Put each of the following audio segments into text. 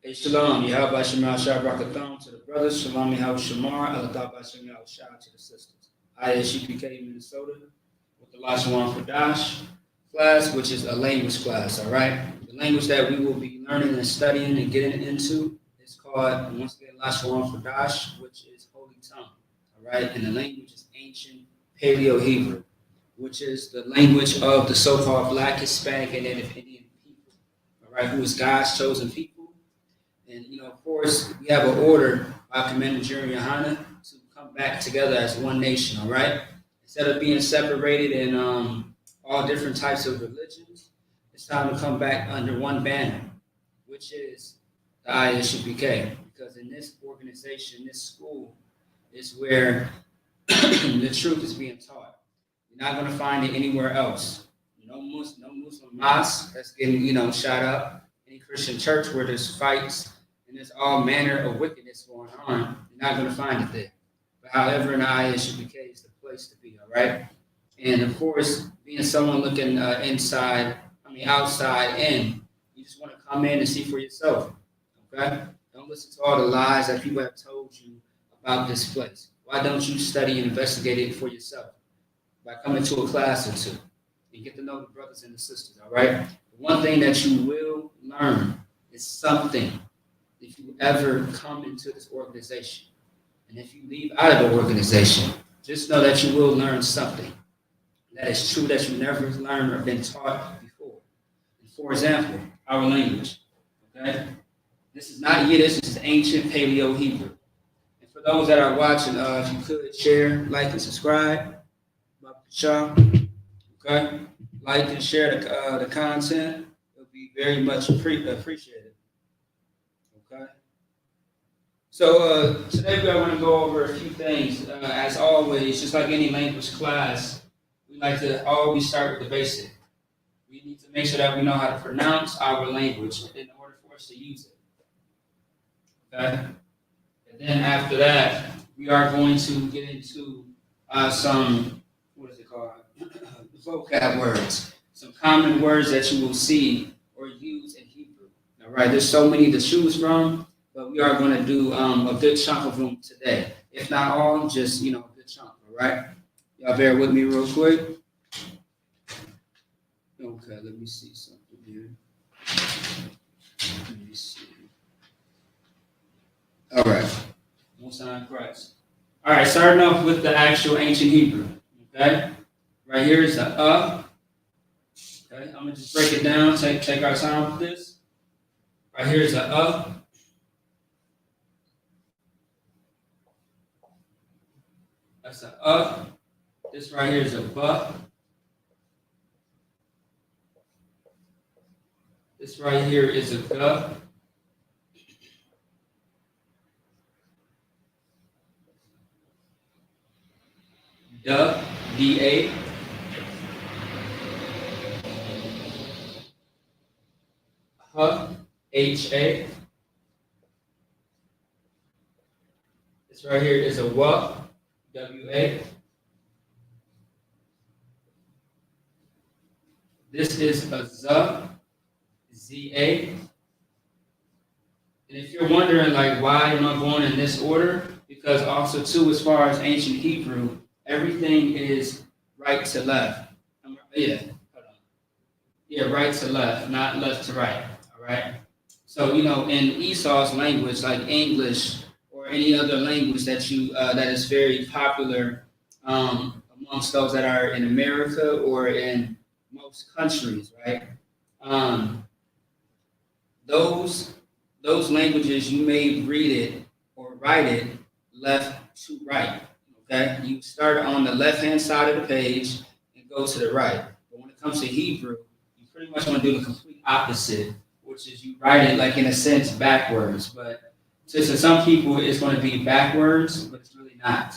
Hey, shalom, Yahweh Shemar Shabbat to the brothers, shalom, Yahweh Shamar, Aladab Shemar Shah to the sisters. ISUPK Minnesota with the Lashawan Qadash class, which is a language class, all right? The language that we will be learning and studying and getting into is called, once again, Lashawan Qadash, which is Holy Tongue, all right? And the language is ancient Paleo-Hebrew, which is the language of the so-called Black, Hispanic, and Native Indian people, all right, who is God's chosen people. And, of course, we have an order by Commander Jerry Yohana to come back together as one nation, all right? Instead of being separated in all different types of religions, it's time to come back under one banner, which is the ISUPK. Because in this organization, this school, is where the truth is being taught. You're not going to find it anywhere else. No Muslim mosque that's getting, shot up. Any Christian church where there's fights and there's all manner of wickedness going on, you're not going to find it there. But however, in the ISUPK is the place to be, all right? And of course, being someone looking outside in, you just want to come in and see for yourself, okay? Don't listen to all the lies that people have told you about this place. Why don't you study and investigate it for yourself by coming to a class or two and get to know the brothers and the sisters, all right? One thing that you will learn is something if you ever come into this organization. And if you leave out of the organization, just know that you will learn something that is true that you never learned or been taught before. And for example, our language, okay? This is not Yiddish, this is ancient Paleo-Hebrew. And for those that are watching, if you could share, like, and subscribe, okay? Like and share the content. It would be very much appreciated. Okay. So today we are going to go over a few things. As always, just like any language class, we like to always start with the basic. We need to make sure that we know how to pronounce our language in order for us to use it. Okay. And then after that, we are going to get into some, what is it called? Vocab words, some common words that you will see or use in Hebrew. All right, there's so many to choose from, but we are going to do a good chunk of them today. If not all, just a good chunk. All right, y'all bear with me real quick. Okay, let me see something here. Let me see. All right, most high Christ. All right, starting off with the actual ancient Hebrew. Okay. Right here is the Okay, I'm gonna just break it down. Take our time with this. Right here is the That's the This right here is a Ba. This right here is a Ga. Da, D-A. H-A. This right here is a W, W-A. This is a Z, Z-A. And if you're wondering, why am I going in this order? Because also, too, as far as ancient Hebrew, everything is right to left. Right to left, not left to right. Right? So, in Esau's language, like English or any other language that is very popular amongst those that are in America or in most countries, right? Those languages, you may read it or write it left to right, okay? You start on the left-hand side of the page and go to the right. But when it comes to Hebrew, you pretty much want to do the complete opposite, which is you write it in a sense backwards. But to some people, it's going to be backwards, but it's really not,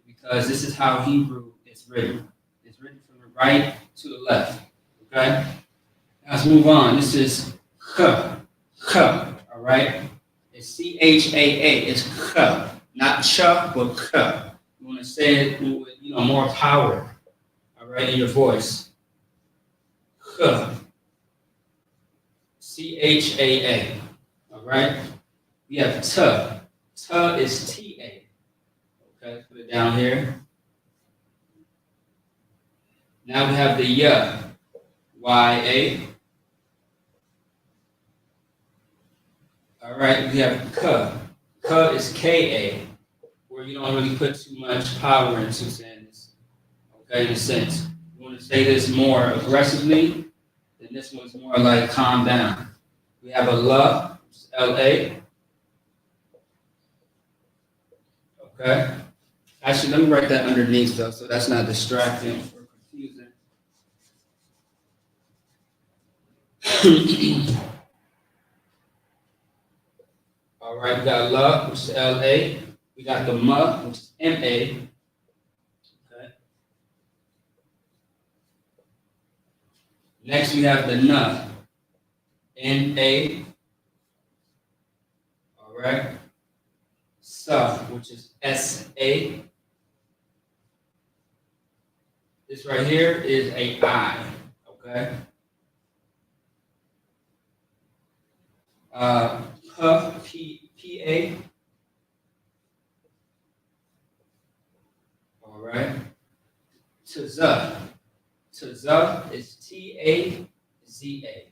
because this is how Hebrew is written. It's written from the right to the left. Okay. Let's move on. This is K. All right. It's C-H-A-A. It's K, not Ch, but K. You want to say it with more power. All right, in your voice. K. C-H-A-A. All right? We have T. T is T-A. Okay, put it down here. Now we have the Y. Y-A. All right, we have K. K is K-A, where you don't really put too much power into saying this. Okay, in a sense. You want to say this more aggressively, then this one's more like calm down. We have a L, which is L-A. Okay. Actually, let me write that underneath though, so that's not distracting or confusing. All right, we got L, which is L-A. We got the M, which is M-A. Okay. Next, we have the N, N-A. All right. S, which is S-A. This right here is a I. Okay. P-A. All right. Tza. Tza is T-A-Z-A.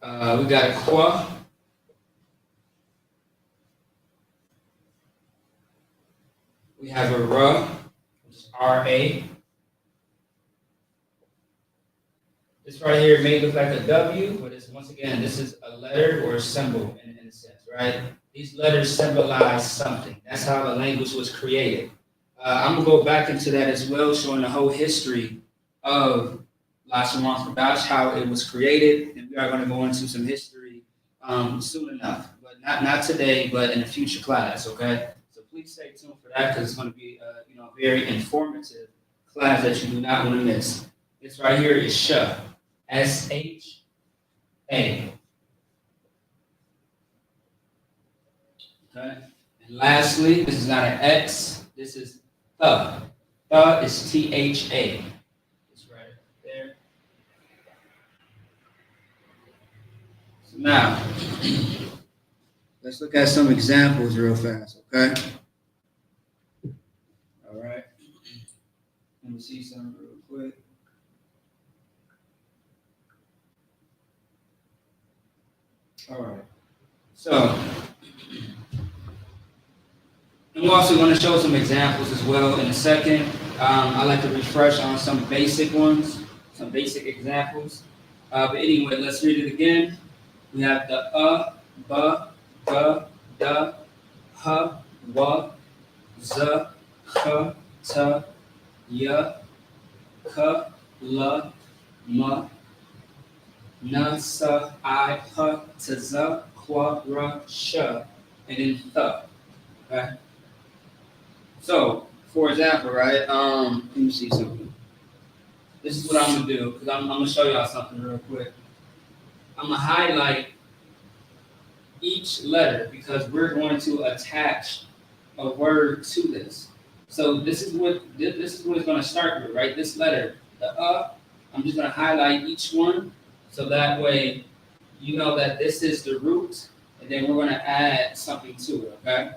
We got a Qua. We have a R, which is R-A. This right here may look like a W, but it's, once again, this is a letter or a symbol in a sense, right? These letters symbolize something. That's how the language was created. I'm going to go back into that as well, showing the whole history of Lashawan Qadash, how it was created, and we are going to go into some history soon enough, but not today, but in a future class, okay? So please stay tuned for that because it's going to be a very informative class that you do not want to miss. This right here is Sh. S-H-A. Okay. And lastly, this is not an X. This is Th. Th is T-H-A. It's right there. So now, let's look at some examples real fast, okay? All right. Let me see something real quick. All right. So, I'm also going to show some examples as well in a second. I like to refresh on some basic ones, some basic examples. But anyway, let's read it again. We have the B, G, D, H, W, Z, H, T, Y, K, L, M, N, S, I, P, T, Z, Qua, R, Sh, and then Th. Okay. So, for example, right? Let me see something. This is what I'm gonna do because I'm gonna show y'all something real quick. I'm gonna highlight each letter because we're going to attach a word to this. So this is what it's gonna start with, right? This letter, the I'm just gonna highlight each one. So that way, you know that this is the root, and then we're going to add something to it, okay?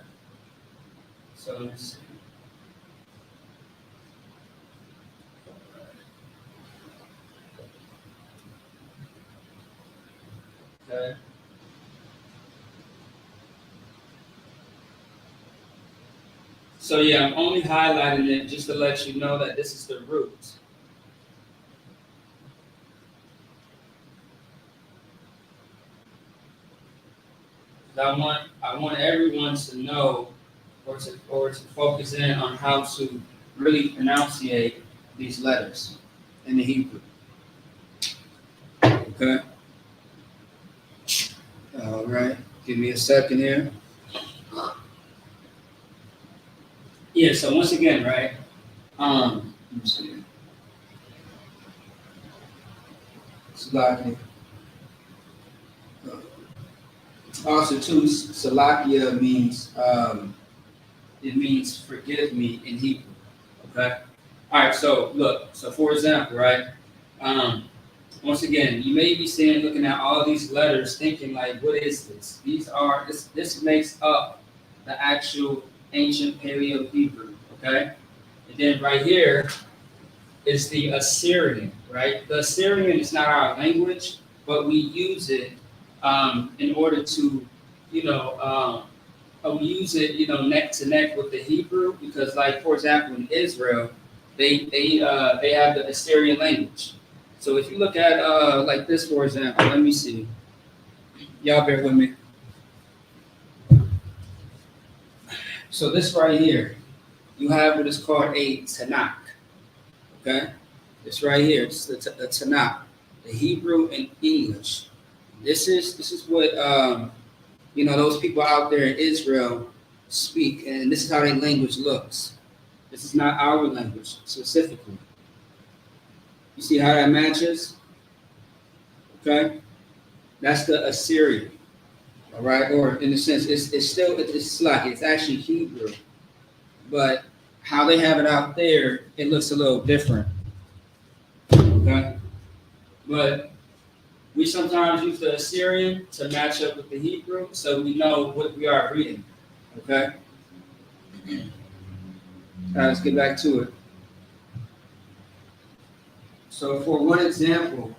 So let's see. Okay. So yeah, I'm only highlighting it just to let you know that this is the root. I want everyone to know or to focus in on how to really pronunciate these letters in the Hebrew. Okay. All right. Give me a second here. Yeah. So once again, right? Let me see. Salakia. Also, too, Salakia means it means forgive me in Hebrew. Okay. All right. So look. So for example, right? Once again, you may be seeing, looking at all these letters, thinking like, what is this? This makes up the actual ancient Paleo Hebrew, okay? And then right here is the Assyrian, right? The Assyrian is not our language, but we use it in order to, we use it, neck to neck with the Hebrew, because, like, for example, in Israel, they have the Assyrian language. So if you look at like this, for example, let me see. Y'all bear with me. So this right here, you have what is called a Tanakh. Okay, this right here, it's the Tanakh, the Hebrew and English. This is what those people out there in Israel speak, and this is how their language looks. This is not our language specifically. You see how that matches? Okay, that's the Assyrian. All right, or in a sense, it's like it's actually Hebrew, but how they have it out there, it looks a little different. Okay, but we sometimes use the Assyrian to match up with the Hebrew, so we know what we are reading. Okay, all right, let's get back to it. So for one example,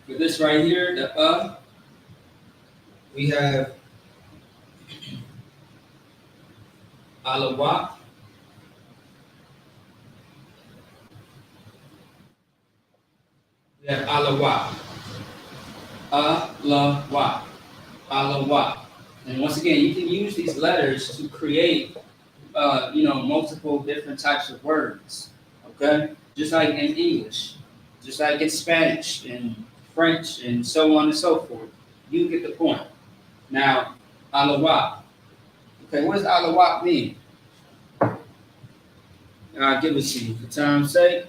for this right here, the we have alawat. We have alawat. Alawat. Alawat. And once again, you can use these letters to create, multiple different types of words. Okay? Just like in English, just like in Spanish and French and so on and so forth. You get the point. Now, alawat. Okay, what does alawat mean? I'll give it to you for time's sake.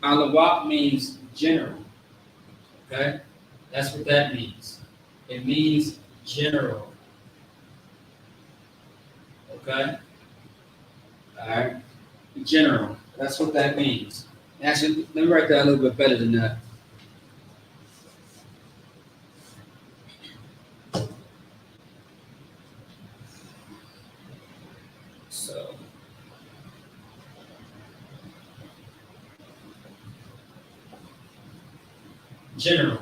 Alawat means general. Okay? That's what that means. It means general. Okay? All right? General. That's what that means. Actually, let me write that a little bit better than that. So, general.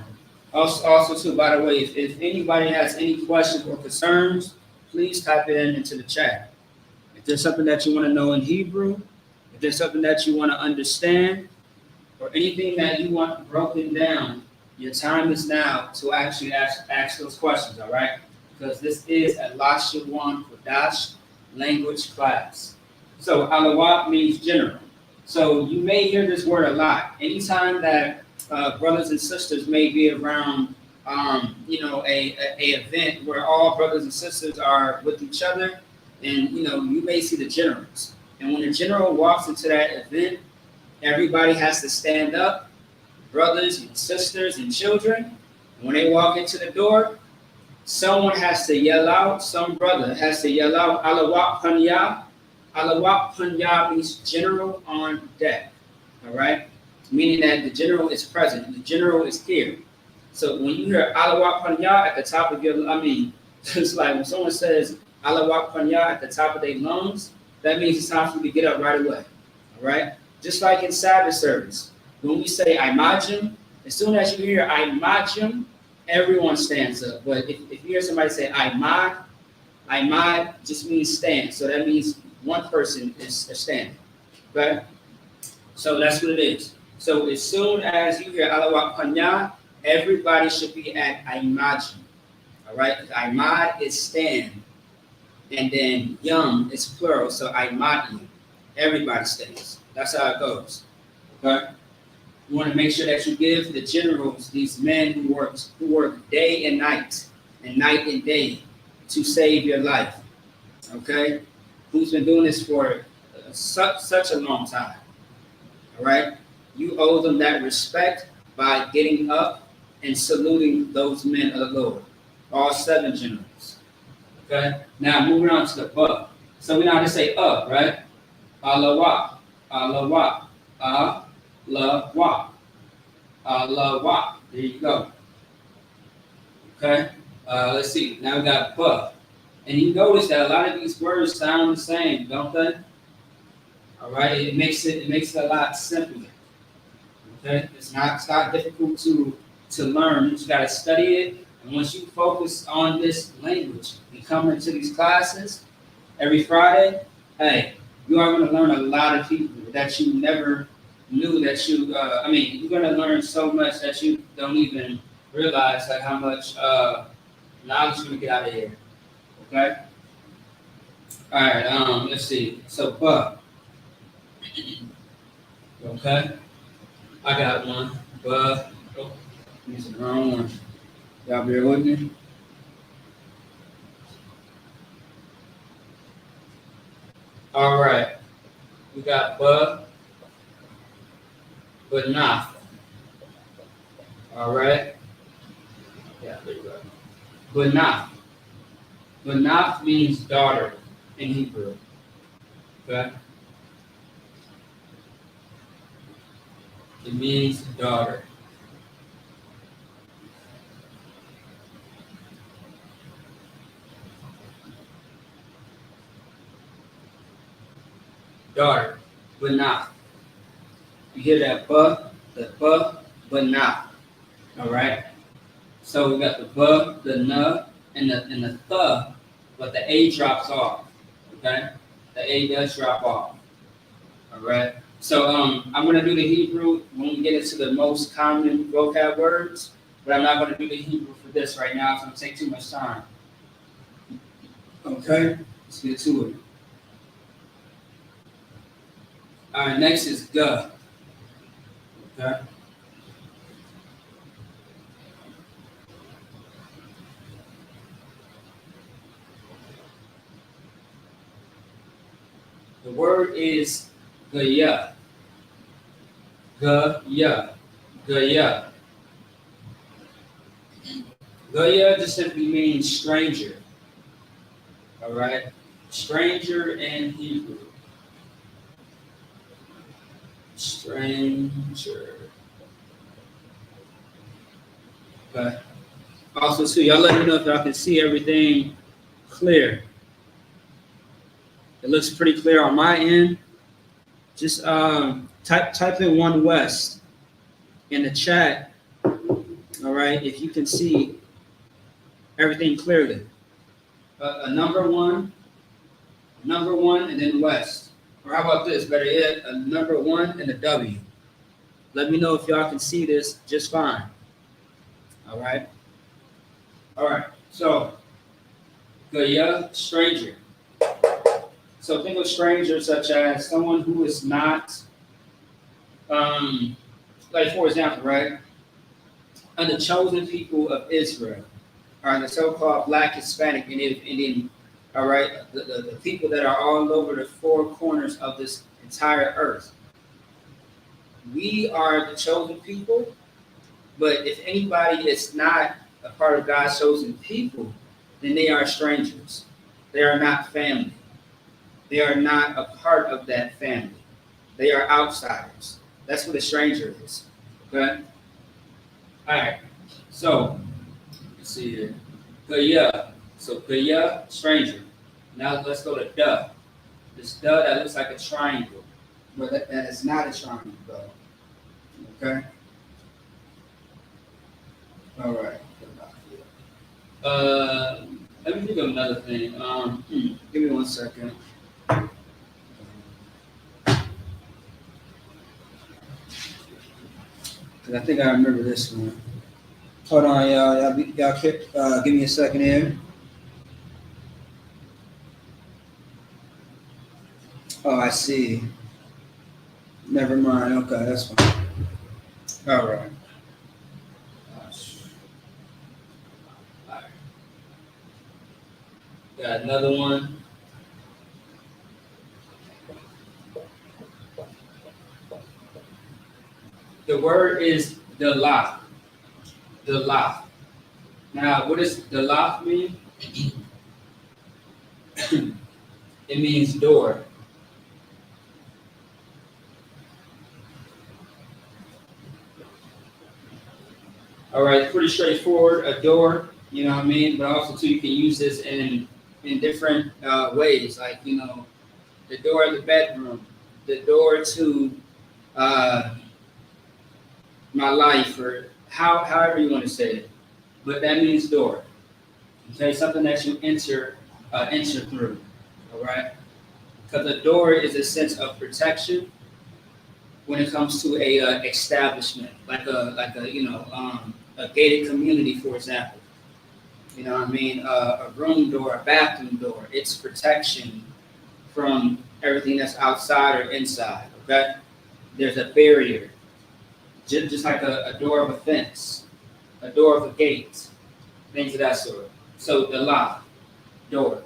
Also, too, by the way, if anybody has any questions or concerns, please type it into the chat. If there's something that you want to know in Hebrew, if there's something that you want to understand, or anything that you want broken down, your time is now to actually ask those questions, all right? Because this is a Lashawan Qadash language class. So alawat means general. So you may hear this word a lot. Anytime that brothers and sisters may be around, a event where all brothers and sisters are with each other, and you may see the generals. And when the general walks into that event, everybody has to stand up, brothers and sisters and children. And when they walk into the door, someone has to yell out, some brother has to yell out, alawat panya. Alawat panya means general on deck, all right? Meaning that the general is present, the general is here. So when you hear alawat panya at the top of your, it's like when someone says alawat panya at the top of their lungs, that means it's time for you to get up right away, all right? Just like in Sabbath service, when we say imajim, as soon as you hear imajim, everyone stands up. But if you hear somebody say imad just means stand. So that means one person is standing, okay? So that's what it is. So as soon as you hear alawat panya, everybody should be at imajim, all right? Imad is stand, and then yum is plural, so imad, everybody stands. That's how it goes, okay? You want to make sure that you give the generals, these men who work day and night and day to save your life, okay? Who's been doing this for such a long time, all right? You owe them that respect by getting up and saluting those men of the Lord, all 7 generals, okay? Now, moving on to the ba. So we now just say right? Alawat, alawat, Lashawan. Lashawan. There you go. Okay. Let's see. Now we got buh. And you notice that a lot of these words sound the same, don't they? All right. It makes it a lot simpler. Okay. It's not difficult to learn. You just gotta study it. And once you focus on this language and come into these classes every Friday, hey, you are going to learn a lot of people that you never knew that you. You're going to learn so much that you don't even realize like how much knowledge you're going to get out of here. Okay. All right. Let's see. So, buh. Okay. I got one. Buh. Oh, this is the wrong one. Y'all bear with me. All right. We got buh, but not. All right. Yeah, there you go. But not. But not means daughter in Hebrew. Okay. It means daughter. Daughter, but not. You hear that but not. All right. So we got the buh, the na, and the th, but the a drops off. Okay, the a does drop off. All right. So I'm gonna do the Hebrew when we get into the most common vocab words, but I'm not gonna do the Hebrew for this right now. It's gonna take too much time. Okay. Let's get to it. All right, next is guh. Okay. The word is gaya. Gaya. Gaya. Gaya just simply means stranger. All right. Stranger in Hebrew. Stranger. Okay. Also, too, y'all let me know if y'all can see everything clear. It looks pretty clear on my end. Just type in One West in the chat. All right, if you can see everything clearly. A number one, and then West. Or how about this? Better yet, a number one and a W. Let me know if y'all can see this just fine. All right. All right. So, gaya, stranger. So think of stranger such as someone who is not, like for example, right? Are the chosen people of Israel, are the so-called Black, Hispanic, and Indian. All right, the people that are all over the four corners of this entire earth. We are the chosen people, but if anybody is not a part of God's chosen people, then they are strangers. They are not family. They are not a part of that family. They are outsiders. That's what a stranger is. Okay? All right. So, let's see here. Gaya. So, gaya, stranger. Now let's go to duh. This duh that looks like a triangle. But that is not a triangle, though. Okay? All right. Let me think of another thing. Give me 1 second. Because I think I remember this one. Hold on, y'all. Y'all give me a second here. Oh, I see. Never mind. Okay, that's fine. All right. Got another one. The word is dalaf. Dalaf. Now, what does dalaf mean? It means door. All right, pretty straightforward. A door, you know what I mean? But also too, you can use this in different ways, like the door of the bedroom, the door to uh, my life, or however you want to say it. But that means door. Okay, something that you enter through. All right, because a door is a sense of protection when it comes to a establishment, like a a gated community, for example. You know what I mean? A room door, a bathroom door. It's protection from everything that's outside or inside. Okay, there's a barrier, just like a door of a fence, a door of a gate, things of that sort. So the lock, door.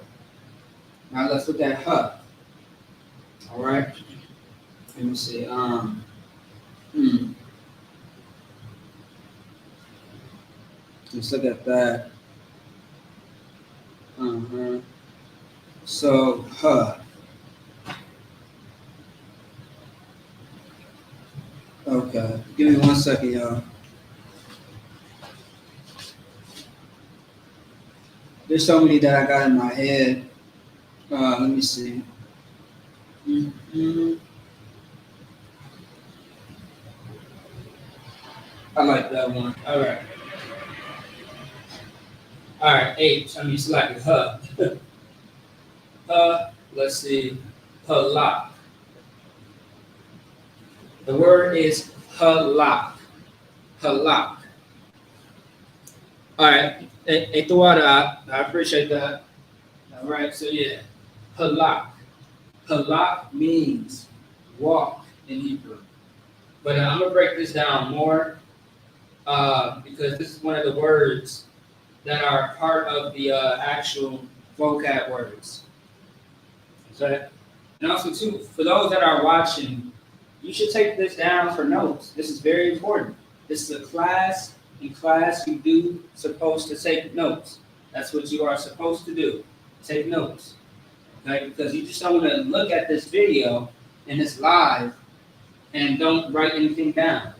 Now let's look at hub. All right. Let me see. Let's look at that. So hub. Okay. Give me 1 second, y'all. There's so many that I got in my head. Let me see. I like that one. All right. All right. H. I mean, select hub. Let's see. Halak. The word is halak. Halak. All right. I appreciate that. All right. So yeah, halak. Halak means walk in Hebrew. But I'm gonna break this down more because this is one of the words that are part of the actual vocab words. Okay. And also too, for those that are watching, you should take this down for notes. This is very important. This is a class. In class, you do supposed to take notes. That's what you are supposed to do. Take notes. Okay? Because you just don't want to look at this video and it's live and don't write anything down.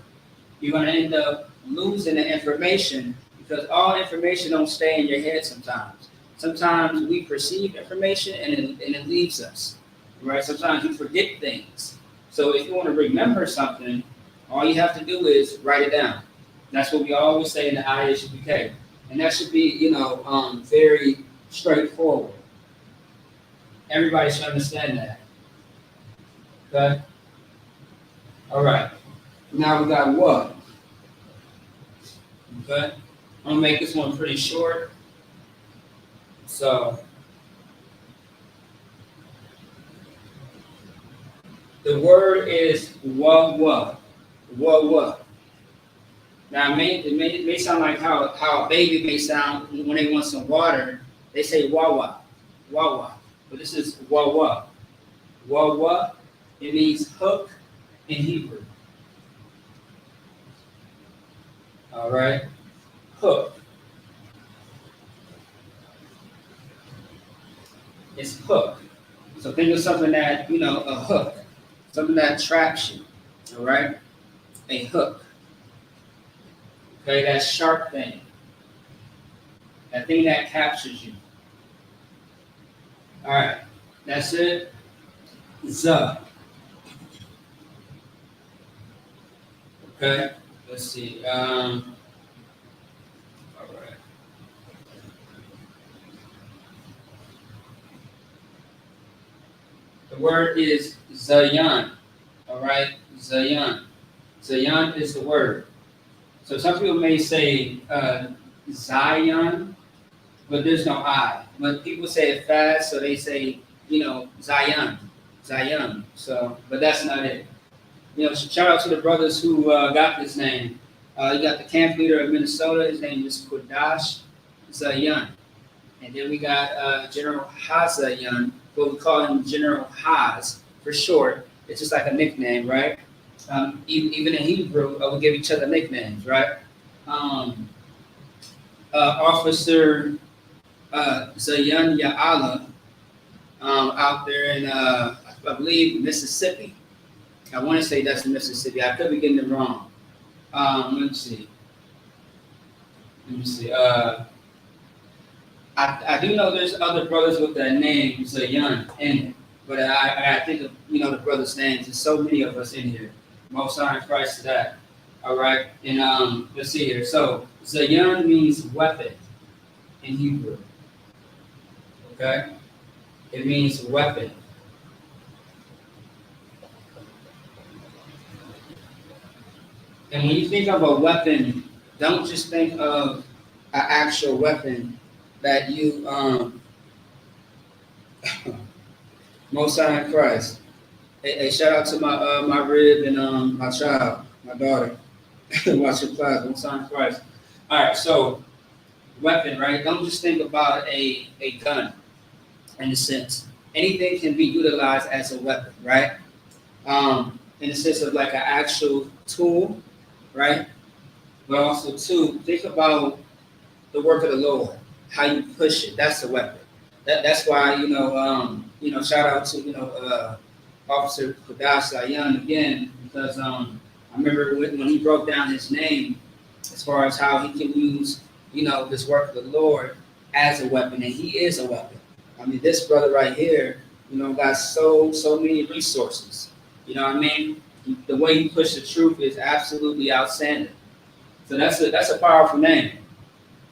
You're going to end up losing the information because all information don't stay in your head sometimes. Sometimes we perceive information and it leaves us. Right? Sometimes you forget things. So if you want to remember something, all you have to do is write it down. That's what we always say in the ISUPK. And that should be, very straightforward. Everybody should understand that. Okay? All right. Now we got what? Okay? I'm going to make this one pretty short. So, the word is wa. Now, it may sound like how a baby may sound when they want some water. They say wawa. But this is wawa. Wawa, it means hook in Hebrew. All right? Hook. It's hook. So think of something that, a hook. Something that traps you. All right? A hook. Okay, that sharp thing. That thing that captures you. All right, that's it. Z. Okay, let's see. All right. The word is Zayan. All right, Zayan. Zayan is the word. So some people may say Zion, but there's no I. But people say it fast, so they say, Zion. So, but that's not it. Shout out to the brothers who got this name. You got the camp leader of Minnesota. His name is Qadash Zayan. And then we got General Hazayan, but we call him General Haz for short. It's just like a nickname, right? Even in Hebrew, we give each other nicknames, right? Officer Zayan Ya'ala out there in, I believe, Mississippi. I want to say that's Mississippi. I could be getting it wrong. Let's see. Let me see. I do know there's other brothers with that name, Zayan, in it. But I think of, the brothers' names. There's so many of us in here. Most honor in Christ to that. All right. And let's see here. So Zayan means weapon in Hebrew. Okay? It means weapon. And when you think of a weapon, don't just think of an actual weapon that you most high in Christ. Hey, shout out to my rib and my child, my daughter. Watch your class, most high in Christ. All right, so weapon, right? Don't just think about a gun in a sense. Anything can be utilized as a weapon, right? In the sense of like an actual tool, right? But also too, think about the work of the Lord, how you push it. That's a weapon. That's why shout out to Officer Qadash Sayan again, because I remember when he broke down his name as far as how he can use this work of the Lord as a weapon, and he is a weapon. I mean, this brother right here, got so many resources. You know what I mean? The way he pushed the truth is absolutely outstanding. So that's a powerful name.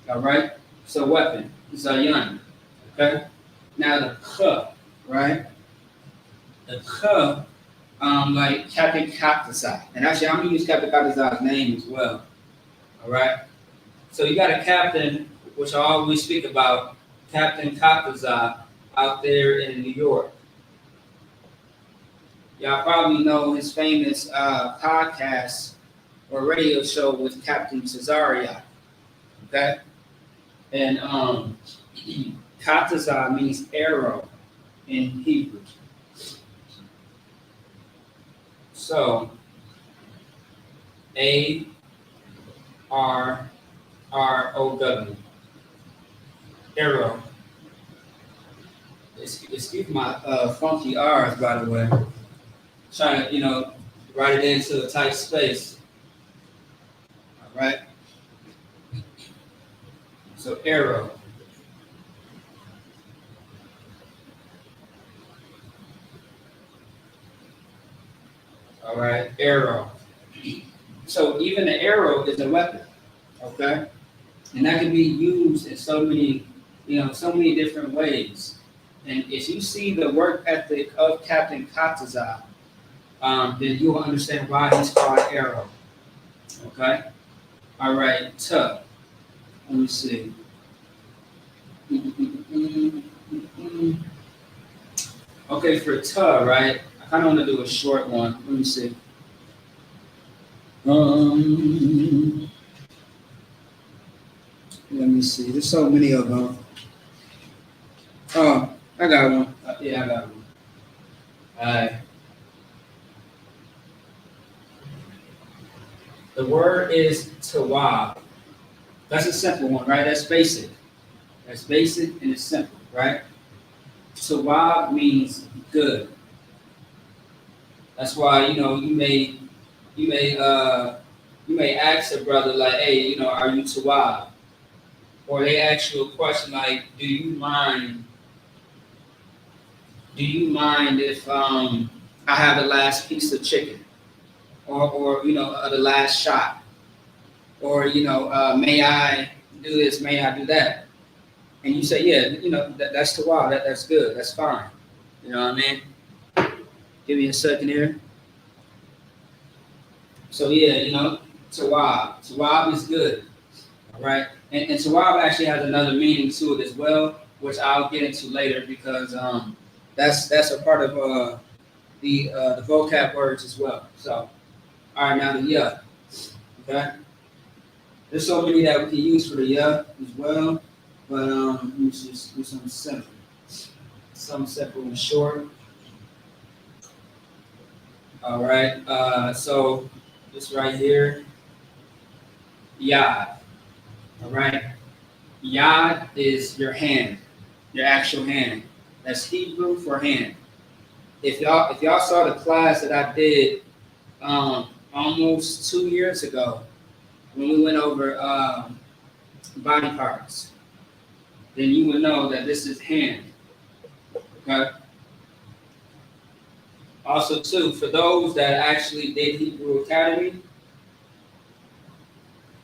All right. So weapon, Zayan. Okay. Now the K, right? The K, like Captain Kaptazai. And actually, I'm gonna use Captain Kaptazai's name as well. All right. So you got a captain, which I always speak about, Captain Kaptazai, out there in New York. Y'all probably know his famous podcast or radio show with Captain Cesario. Okay? And Kaptazai means arrow in Hebrew. So ARROW. Arrow. Excuse my funky R's, by the way. Trying to, write it into a tight space. All right. So arrow. All right, arrow. So even the arrow is a weapon. Okay, and that can be used in so many different ways. And if you see the work ethic of Captain Kaptazai, then you will understand why he's called Arrow. Okay? All right, Tuh. Let me see. Okay, for Tuh, right? I kind of want to do a short one. Let me see. Let me see. There's so many of them. Oh, I got one. Yeah, I got one. All right. The word is tawab. That's a simple one, right? That's basic. That's basic and it's simple, right? Tawab means good. That's why you may ask a brother like, hey, are you tawab? Or they ask you a question like, do you mind if I have the last piece of chicken? Or the last shot, or may I do this, may I do that? And you say, yeah, that's tawab, that's good, that's fine. You know what I mean? Give me a second here. So yeah, tawab is good, all right. And tawab actually has another meaning to it as well, which I'll get into later because that's a part of the vocab words as well. So. All right, now the yeah, okay? There's so many that we can use for the yeah as well, but let me just do something simple. Something simple and short. All right, so this right here, yad, all right? Yad is your hand, your actual hand. That's Hebrew for hand. If y'all saw the class that I did, almost 2 years ago when we went over body parts, then you would know that this is hand. Okay. Also, too, for those that actually did Hebrew Academy,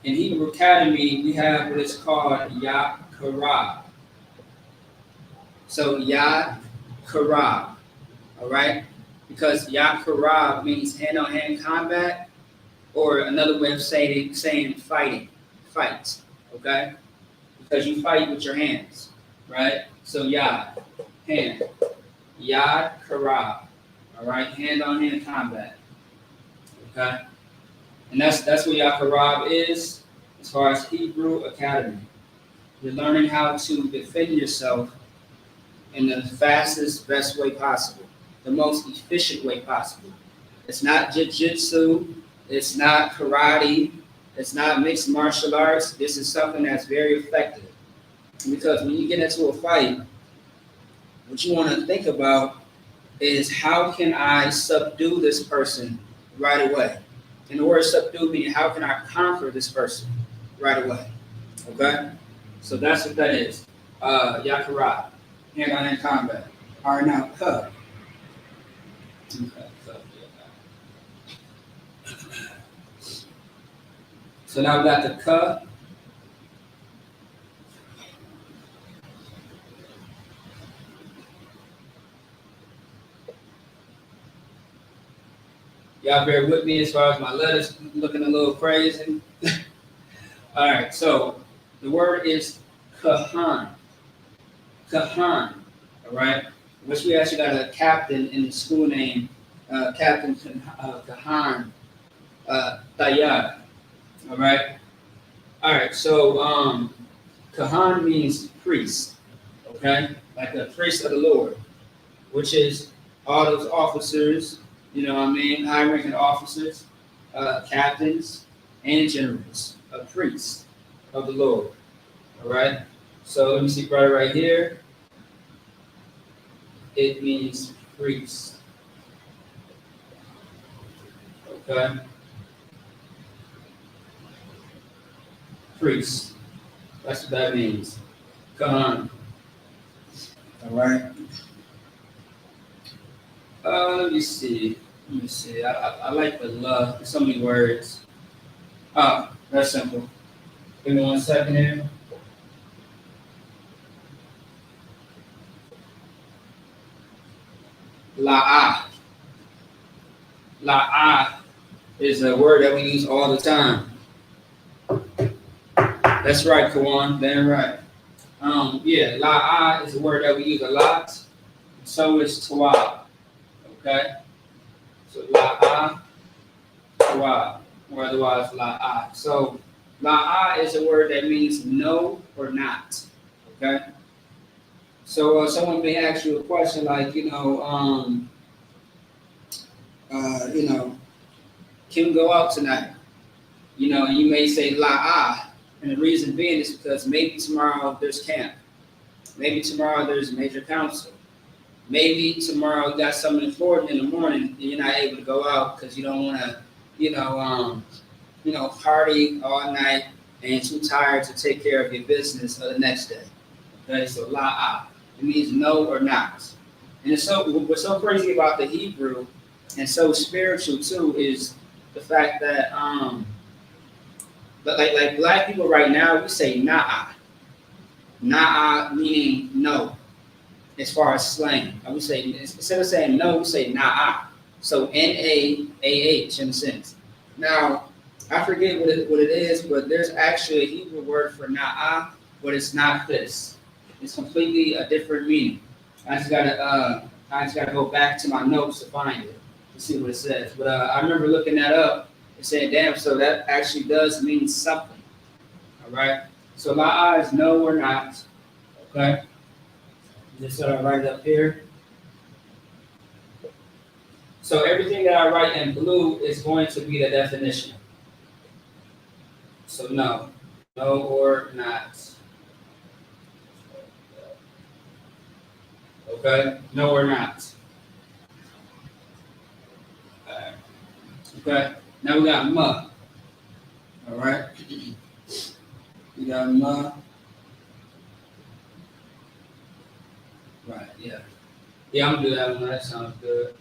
in Hebrew Academy, we have what is called Yad Karab. So Yad Karab, all right? Because Yad Karab means hand-on-hand combat, or another way of saying fighting, fight, okay? Because you fight with your hands, right? So Yad, hand, Yad Karab, all right? Hand-on-hand combat, okay? And that's what Yad Karab is as far as Hebrew Academy. You're learning how to defend yourself in the fastest, best way possible, the most efficient way possible. It's not jiu-jitsu, it's not karate, it's not mixed martial arts. This is something that's very effective. Because when you get into a fight, what you want to think about is how can I subdue this person right away? And the word subdue meaning how can I conquer this person right away? Okay? So that's what that is. Yakara, hand-on-hand combat. All right, now, cup. Okay, cup, yeah. So now we got the cup. Y'all bear with me as far as my letters looking a little crazy. All right, so the word is kahan. Kahan, all right? Which we actually got a captain in the school name, Captain Kahan Tayar, all right? All right, so Kahan means priest, okay? Like a priest of the Lord, which is all those officers, you know what I mean, high-ranking officers, captains, and generals, a priest of the Lord, all right? So let me see right here. It means priest, okay? Priest, that's what that means. Kahan, all right? Let me see. I like the love. There's so many words. Oh, that's simple. Give me 1 second here. La'ah. La'ah is a word that we use all the time. That's right, Kawan. Damn right. Yeah, la'ah is a word that we use a lot. So is tawab. Okay? So la'ah, tawab, or otherwise la'ah. So la'ah is a word that means no or not. Okay? So someone may ask you a question like, can we go out tonight? And you may say la'ah. And the reason being is because maybe tomorrow there's camp. Maybe tomorrow there's major council. Maybe tomorrow you got something important in the morning and you're not able to go out because you don't want to, party all night and you're too tired to take care of your business the next day. Okay, so la'ah. It means no or not. And what's so crazy about the Hebrew and so spiritual too is the fact that like black people right now, we say na'ah. Na'ah meaning no, as far as slang. I would say, instead of saying no, we say na'ah. So N-A-A-H in a sense. Now, I forget what it is, but there's actually a Hebrew word for na'ah, but it's not this. It's completely a different meaning. I just gotta go back to my notes to find it, to see what it says. But I remember looking that up and saying, damn, so that actually does mean something. All right? So la'ah is no or not. Okay? Just what I write up here. So everything that I write in blue is going to be the definition. So no or not. Okay, no or not. Okay, now we got ma. All right. You got ma. Right, yeah. Yeah, I'm gonna do that one. That sounds good.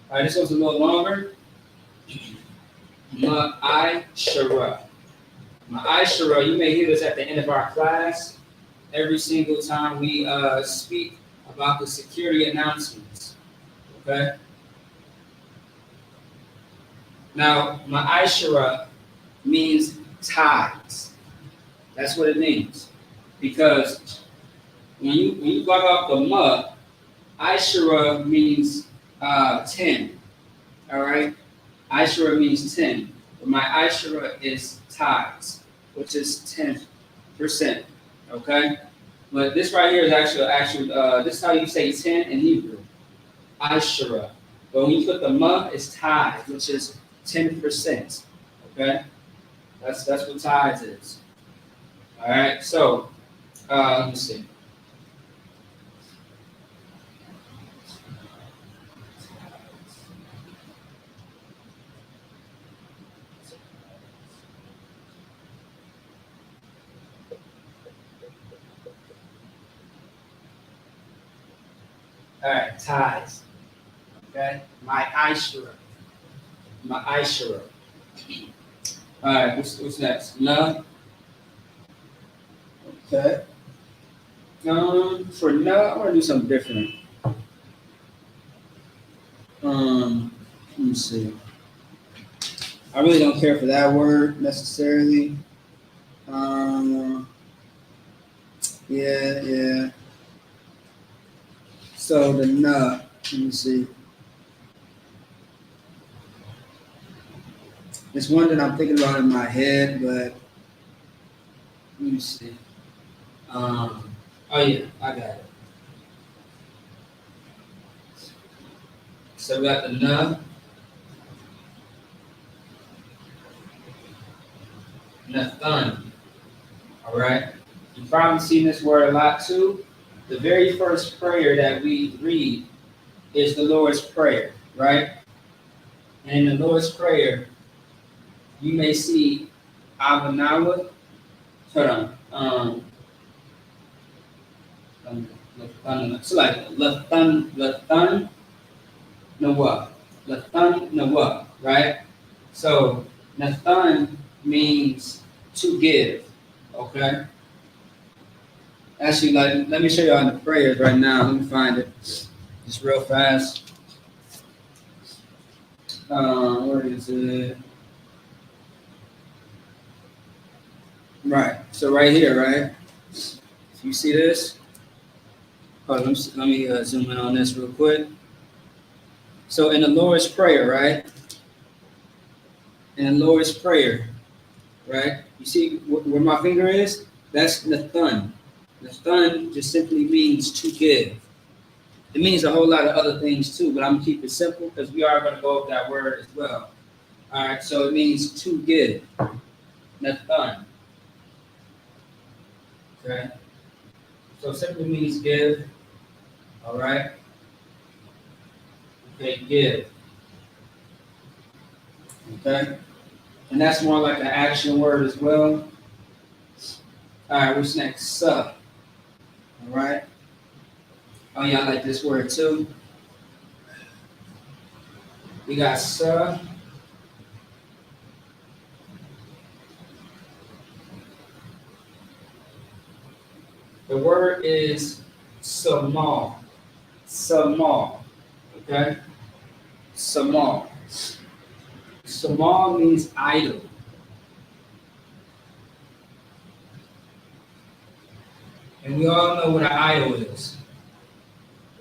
All right, this one's a little longer. Ma'ashara. Ma'ashara, you may hear this at the end of our class. Every single time we speak about the security announcements. Okay? Now, ma'ashara means tithes. That's what it means. Because when you block off the ma, Ashura means 10. All right? Ashura means 10. But my Ashura is tithes, which is 10%. Okay? But this right here is actually this is how you say 10 in Hebrew. Ashura. But when you put the ma, it's tithes, which is 10%. Okay? That's what tithes is. All right? So, let me see. All right, tithes. Okay, my Ishura. My Ishura. All right, what's next? No. Okay. For no, I want to do something different. Let me see. I really don't care for that word necessarily. Yeah. So the nut, let me see. It's one that I'm thinking about in my head, but let me see. Oh yeah, I got it. So we got the nut. Nathan. All right. You've probably seen this word a lot too. The very first prayer that we read is the Lord's Prayer, right? And in the Lord's Prayer, you may see Avanawa. Hold on. So like Lathan Nawa, right? So Nathan means to give, okay? Actually, let me show you all the prayers right now. Let me find it just real fast. Where is it? Right. So right here, right? You see this? Oh, let me zoom in on this real quick. So in the Lord's Prayer, right? In the Lord's Prayer, right? You see where my finger is? That's Nathan. Nathan just simply means to give. It means a whole lot of other things too, but I'm gonna keep it simple because we are gonna go over that word as well. All right, so it means to give. Nathan. Okay. So simply means give. All right. Okay, give. Okay. And that's more like an action word as well. All right, what's next? Suh. All right. Oh, yeah, I like this word too. We got suh. The word is samal. Samal. Okay? Samal. Samal means idol. And we all know what an idol is.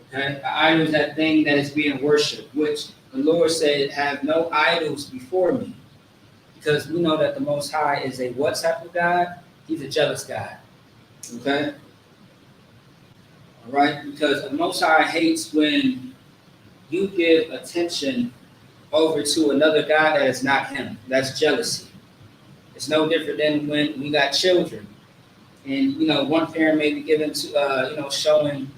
Okay? An idol is that thing that is being worshipped, which the Lord said, have no idols before me. Because we know that the Most High is a what type of God? He's a jealous God. Okay? All right? Because the Most High hates when you give attention over to another God that is not him. That's jealousy. It's no different than when we got children. And, one parent may be given to, showing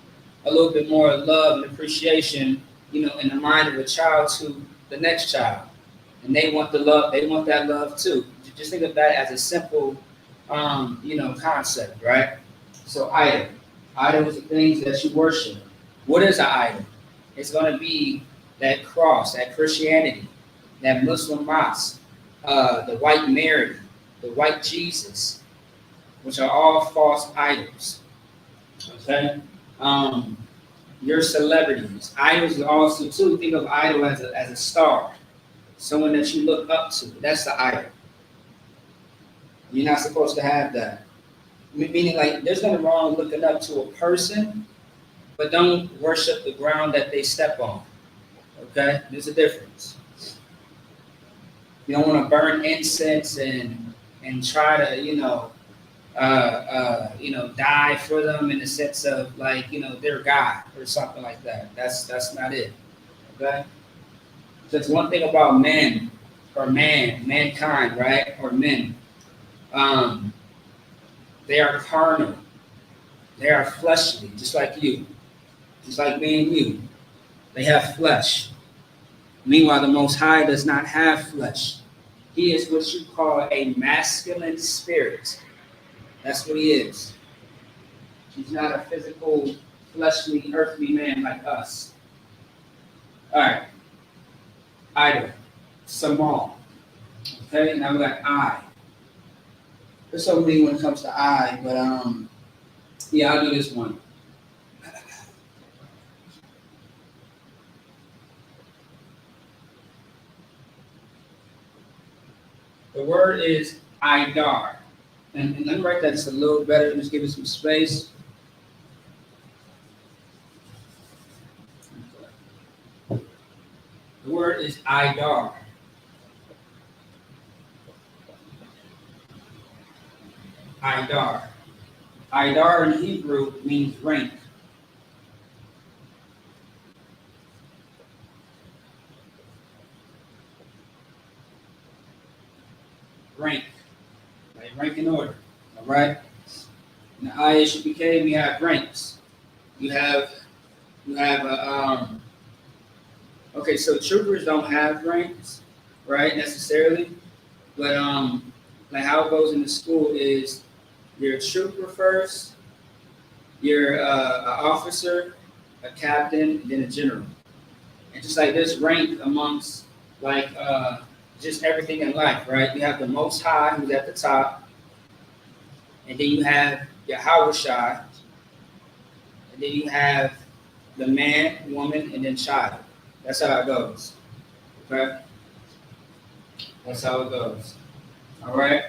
a little bit more love and appreciation, in the mind of a child to the next child. And they want the love, they want that love too. Just think of that as a simple, concept, right? So idol. Idols are things that you worship. What is an idol? It's going to be that cross, that Christianity, that Muslim mosque, the white Mary, the white Jesus, which are all false idols. Okay? Your celebrities. Idols are also, too, think of idol as a star, someone that you look up to. That's the idol. You're not supposed to have that. Meaning, like, there's nothing wrong looking up to a person, but don't worship the ground that they step on. Okay? There's a difference. You don't want to burn incense and try to, die for them in the sense of like, they're God or something like that. That's not it. Okay? So it's one thing about men or mankind, right? Or men. They are carnal. They are fleshly, just like you. Just like me and you. They have flesh. Meanwhile, the Most High does not have flesh. He is what you call a masculine spirit. That's what he is. He's not a physical, fleshly, earthly man like us. All right. Idol. Samal. Okay, now we got I. There's so many when it comes to I, but I'll do this one. The word is idar. And let me write that just a little better. Just give it some space. The word is idar. Idar. Idar in Hebrew means rank. Rank. Like rank in order. All right? In the ISUPK, we have ranks. You have okay, so troopers don't have ranks, right, necessarily. But like how it goes in the school is you're a trooper first, you're an officer, a captain, and then a general. And just like this rank amongst like just everything in life, right? You have the Most High who's at the top, and then you have Yahweh Shai, and then you have the man, woman, and then child. That's how it goes. Okay? That's how it goes. All right?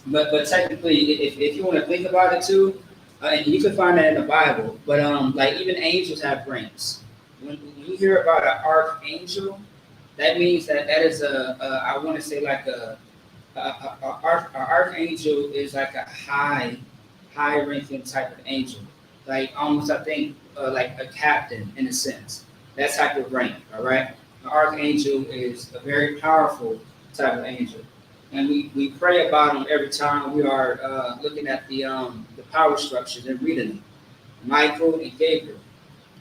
But technically, if you want to think about it too, and you can find that in the Bible, but like even angels have ranks. When you hear about an archangel, that means that is I want to say like a archangel is like a high ranking type of angel, like almost I think like a captain in a sense. That type of rank. All right, the archangel is a very powerful type of angel. And we pray about them every time we are looking at the power structures and reading them. Michael and Gabriel.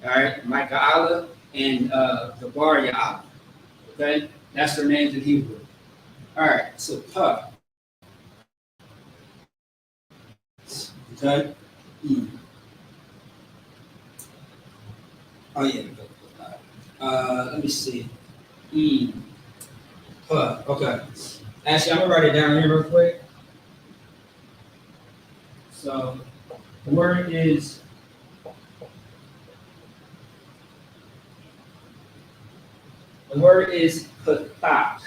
All right, Michael and Gabar Ya'ala. Okay, that's their names in Hebrew. All right, so Pa. Okay. Oh yeah. Let me see. Pa. Okay. Actually, I'm gonna write it down here real quick. So the word is pathak.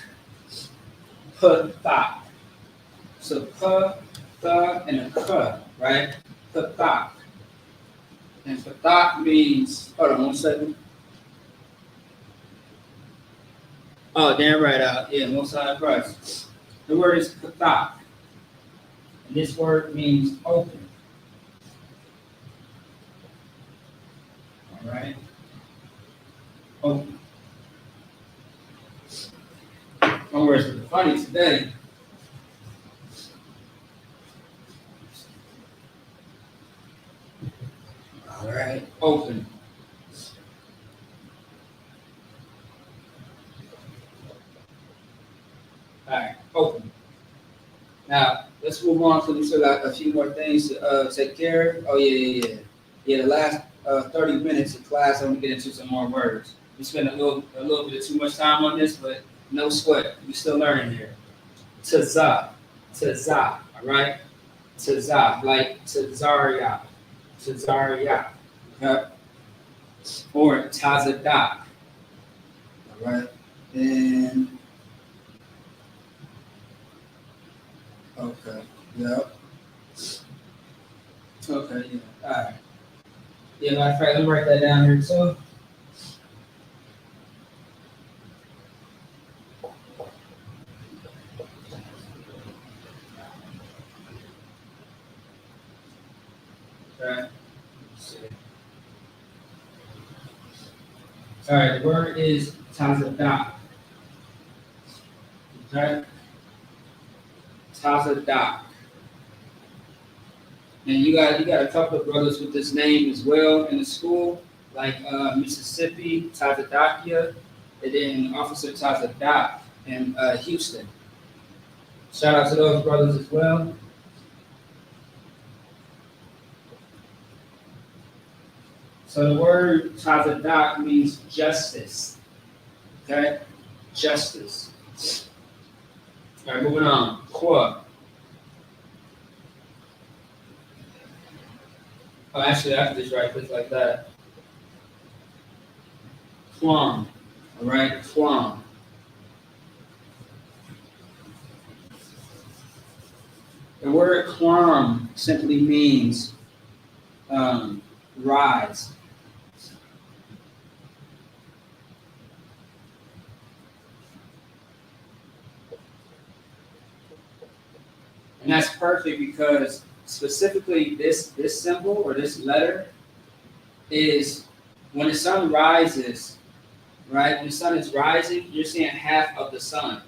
Pathak. So pa, tha, and a ka, right? Pathak. And pathak means, hold on one second. Oh, damn right out. Yeah, Most High Christ. The word is pathak. And this word means open. All right? Open. My words are funny today. Open. All right, open. Now, let's move on because we still got a few more things to take care of. Oh, yeah. Yeah, the last 30 minutes of class, I'm going to get into some more words. We spent a little bit of too much time on this, but no sweat. We're still learning here. Tazah, all right? Tazah, like Tazaria, okay? Or Tazadah, all right? And, okay, yep. Okay, yeah, all right. Yeah, matter of fact, let me write that down here too. Okay. All right, the word is tazadah. Okay. Tazadah. And you got a couple of brothers with this name as well in the school, like Mississippi, Tazadakia, and then Officer Tazadah in Houston. Shout out to those brothers as well. So the word Tazadah means justice. Okay? Justice. All right, moving on. Qua. Oh, actually, I have to just right click like that. Quam. All right, quam. The word quam simply means rise. And that's perfect because specifically this symbol or this letter is when the sun rises, right? When the sun is rising, you're seeing half of the sun.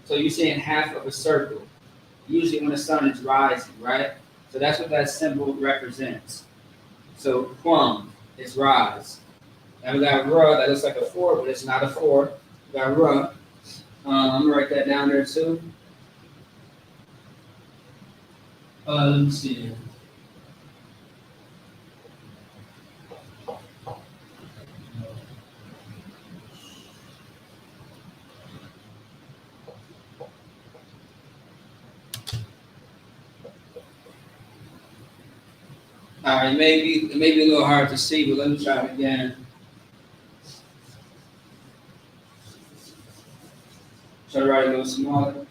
So you're seeing half of a circle, usually when the sun is rising, right? So that's what that symbol represents. So quam is rise. And we got ra, that looks like a 4, but it's not a 4. We got ra. I'm gonna write that down there too. Let me see. All right, it may be a little hard to see, but let me try it again. Try to write a little smaller.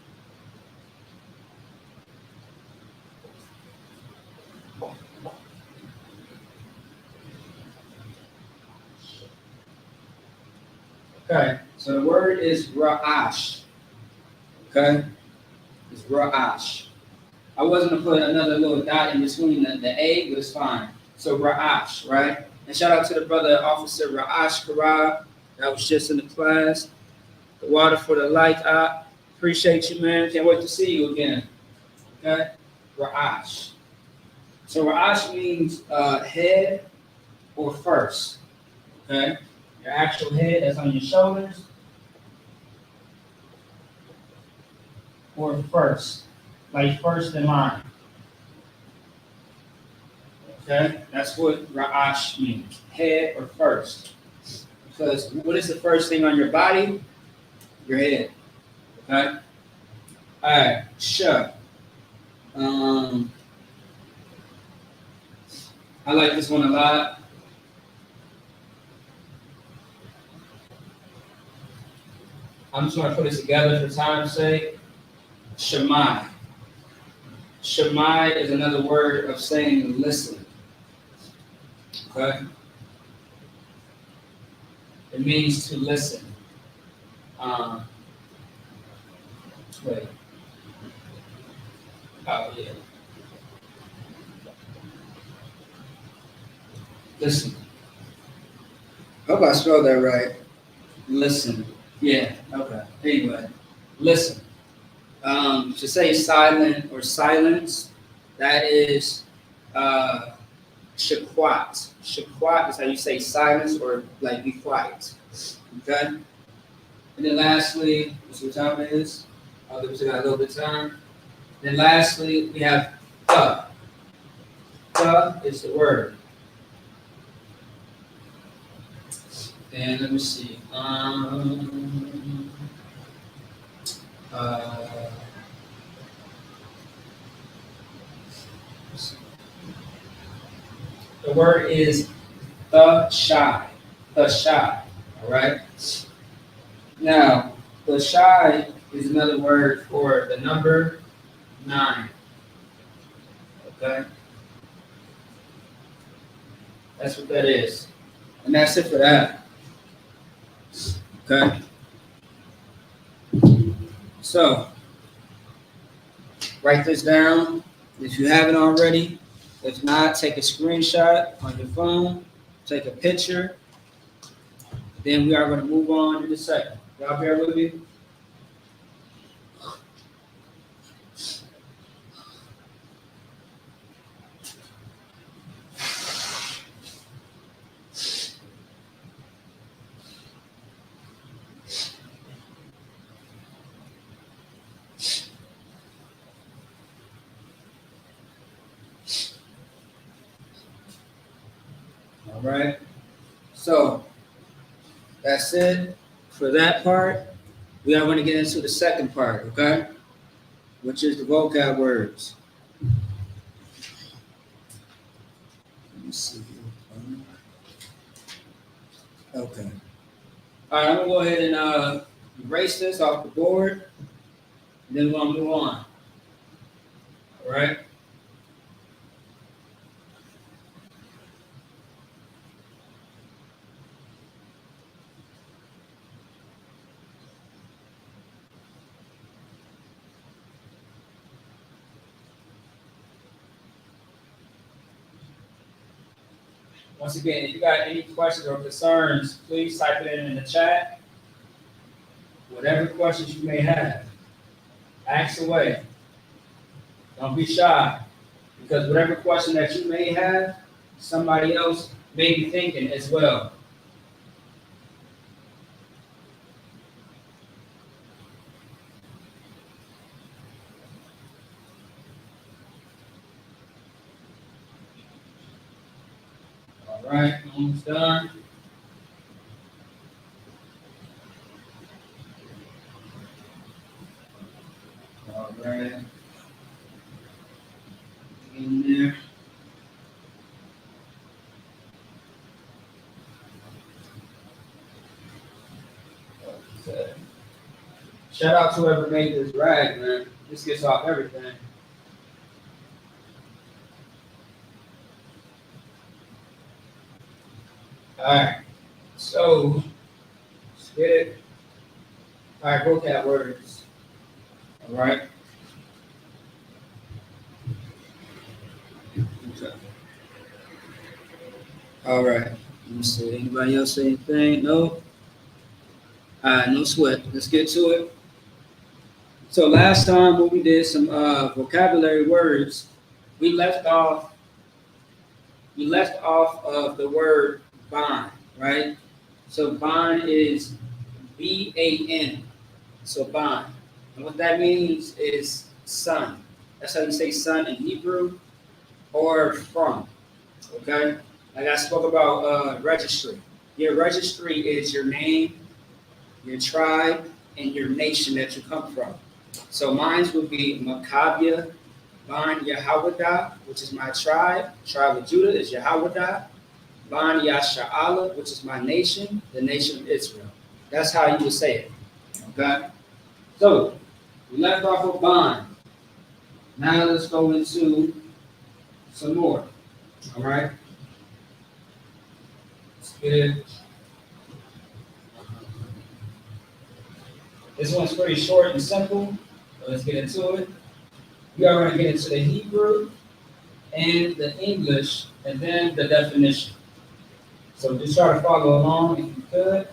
Okay, so the word is ra'ash. Okay, it's ra'ash. I wasn't gonna put another little dot in between the A, but it's fine. So ra'ash, right? And shout out to the brother Officer Ra'ash Karab that was just in the class. The water for the light. I appreciate you, man. Can't wait to see you again. Okay, ra'ash. So ra'ash means head or first. Okay. Your actual head that's on your shoulders, or first, like first in line. Okay, that's what ra'ash means, head or first. Because what is the first thing on your body? Your head. Okay. All right, sure. I like this one a lot. I'm just going to put it together for time's sake. Shemai. Shemai is another word of saying listen. Okay? It means to listen. Wait. Oh, yeah. Listen. Hope I spelled that right. Listen. Yeah, okay. Anyway, listen. To say silent or silence, that is shaquat. Shaquat is how you say silence or like be quiet. Okay? And then lastly, let's see what time it is. I'll give it a little bit of time. Then lastly, we have the. The is the word. And let me see. The word is the shy. The shy. All right. Now, the shy is another word for the number 9. Okay. That's what that is. And that's it for that. Okay. So, write this down if you haven't already. If not, take a screenshot on your phone, take a picture. Then we are going to move on to the second. Y'all bear with me? All right. So, that's it for that part. We are going to get into the second part, okay? Which is the vocab words. Let me see. Okay. All right, I'm going to go ahead and erase this off the board. And then we're going to move on. All right? Once again, if you got any questions or concerns, please type it in the chat. Whatever questions you may have, ask away. Don't be shy, because whatever question that you may have, somebody else may be thinking as well. All right, almost done. All right. In there. Okay. Shout out to whoever made this rag, man. This gets off everything. All right. So, let's get it. All right, vocab words. All right. Okay. All right. Let me see. Anybody else say anything? No? All right, no sweat. Let's get to it. So last time when we did some vocabulary words, we left off of the word bond, right? So bond is B-A-N. So bond. And what that means is son. That's how you say son in Hebrew, or from. Okay? Like I spoke about registry. Your registry is your name, your tribe, and your nation that you come from. So mine would be Maccabia, Ban Yahwadah, which is my tribe. Tribe of Judah is Yahwadah. Ban Yasha'ala, which is my nation, the nation of Israel. That's how you would say it. Okay? So, we left off with Ban. Now let's go into some more. All right? Let's get it. This one's pretty short and simple. So let's get into it. We are going to get into the Hebrew and the English, and then the definition. So just try to follow along if you could.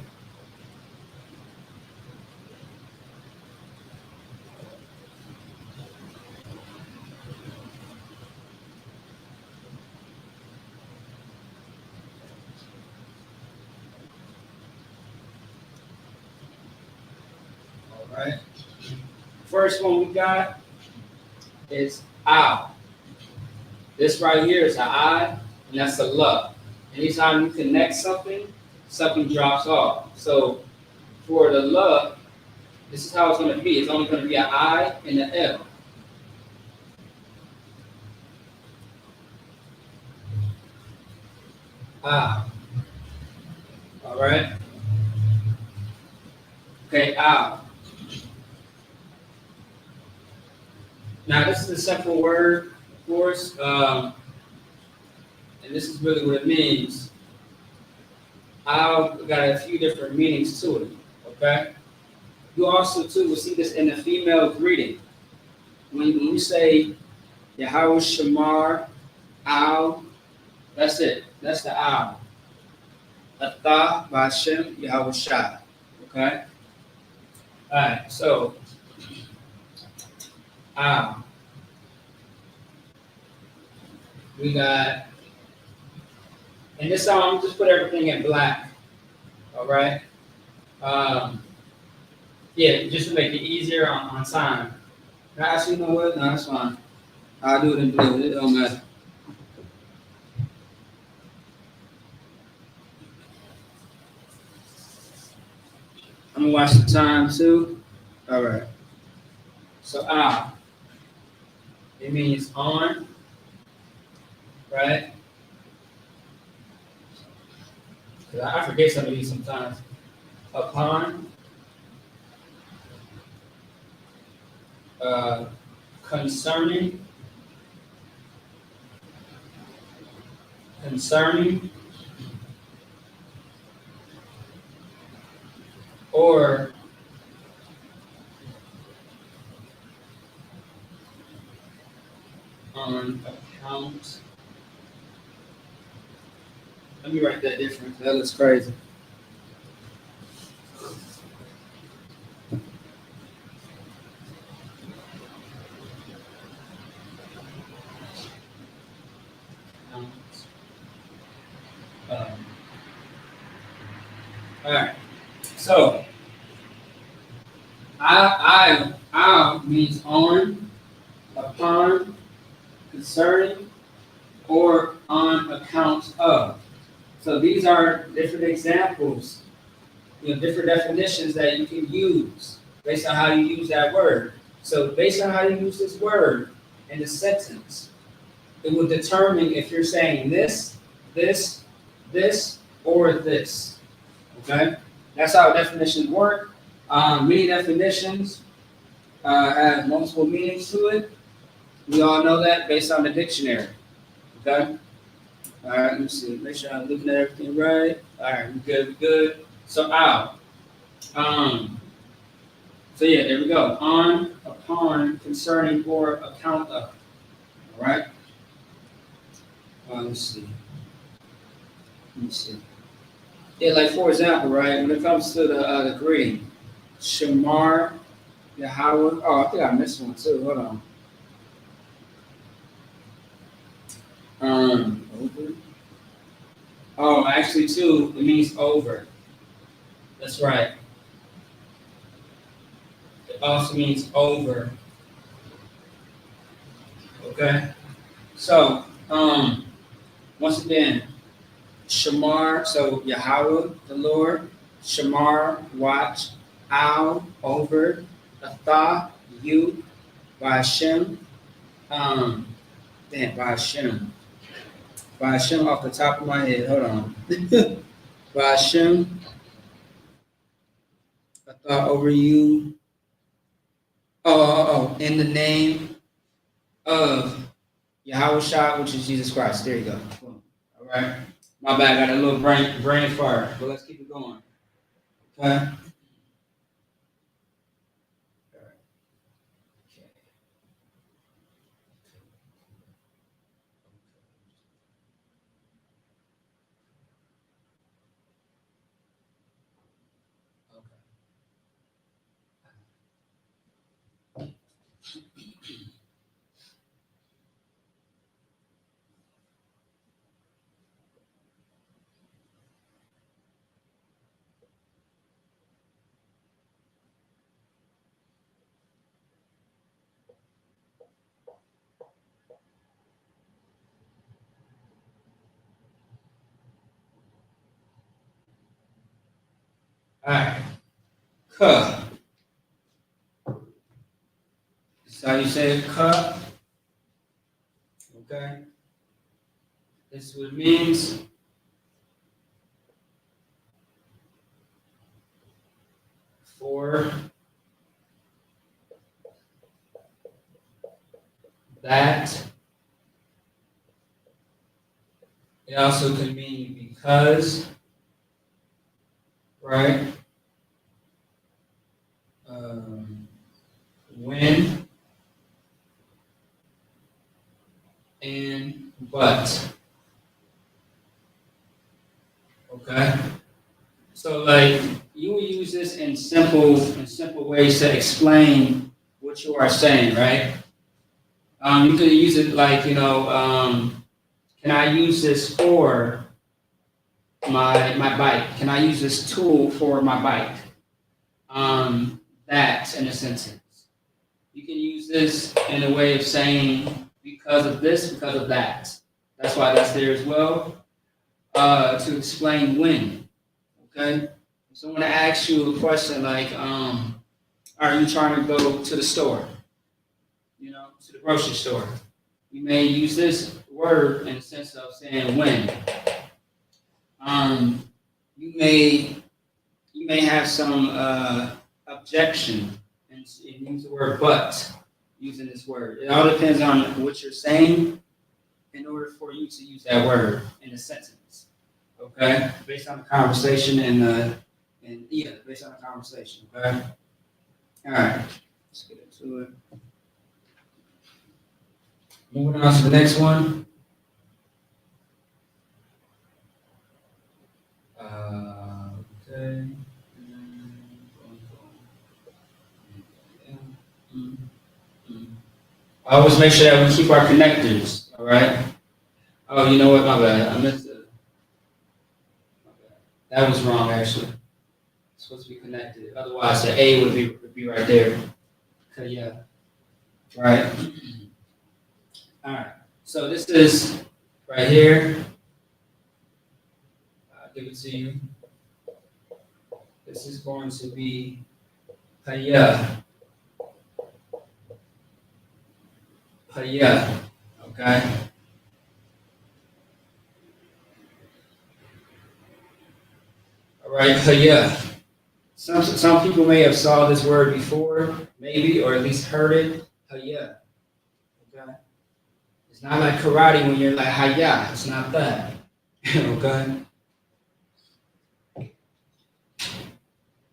All right. First one we got is ow. This right here is an I, and that's a la. Anytime you connect something, something drops off. So for the la, this is how it's going to be. It's only going to be an I and an L. Ah. All right. Okay, ow. Now this is a simple word, of course, and this is really what it means. Ow got a few different meanings to it. Okay. You also too will see this in the female greeting. When you say Yahweh Shamar, ow, that's it. That's the ow. Atah B'Hashem Yahweh Shai. Okay? Alright, so we got, and this time I'm just put everything in black. Alright? Yeah, just to make it easier on time. Actually, you know what? No, that's fine. I'll do it in blue. It don't matter. I'm gonna watch the time too. All right. So it means on, right? I forget some of these sometimes. Upon, concerning, or on account. Let me write that different. That looks crazy. All right. So, I means on, upon, concerning, or on account of. So these are different examples, different definitions that you can use based on how you use that word. So based on how you use this word in the sentence, it will determine if you're saying this, or this. Okay? That's how definitions work. Many definitions have multiple meanings to it. We all know that based on the dictionary. Okay? All right, let me see. Make sure I'm looking at everything right. All right, we're good. So, ow. So, yeah, there we go. On, upon, concerning, or account of. All right? Let's see. Yeah, like for example, right, when it comes to the greeting, Shamar, Yahweh. Oh, I think I missed one too. Hold on. Over. Oh, actually, too, it means over. That's right. It also means over. Okay. So, once again, Shamar, so Yahweh, the Lord, Shamar, watch, Al, over, Atha, you, Ba'Hashem, Ba'Hashem. Ba'Hashem off the top of my head, hold on. Ba'Hashem, Atha over you. In the name of Yahweh Shai, which is Jesus Christ. There you go. All right. My bad, got a little brain fart, but let's keep it going. Okay. right. Ka. That's how you say it, ka. Okay. This is what it means. For that. It also could mean because, right? When and but. Okay. So like you will use this in simple ways to explain what you are saying, right? You could use it like, can I use this for my bike? Can I use this tool for my bike? That in a sentence. You can use this in a way of saying because of this, because of that. That's why that's there as well. To explain when. Okay? So when I ask you a question like, are you trying to go to the store? To the grocery store. You may use this word in the sense of saying when. You may have some objection and use the word but using this word. It all depends on what you're saying in order for you to use that word in a sentence. Okay? Based on the conversation based on the conversation. Okay? All right. Let's get into it. Moving on to the next one. Okay. I always make sure that we keep our connectors, all right? Oh, you know what? My bad. I missed it. That was wrong, actually. It's supposed to be connected. Otherwise, the A would be right there. Okay, yeah. Right? All right. So this is right here. I'll give it to you. This is going to be Paya. Paya. Okay? All right, Paya. Some people may have saw this word before, maybe, or at least heard it. Paya. Okay? It's not like karate when you're like Haya. It's not that. Okay?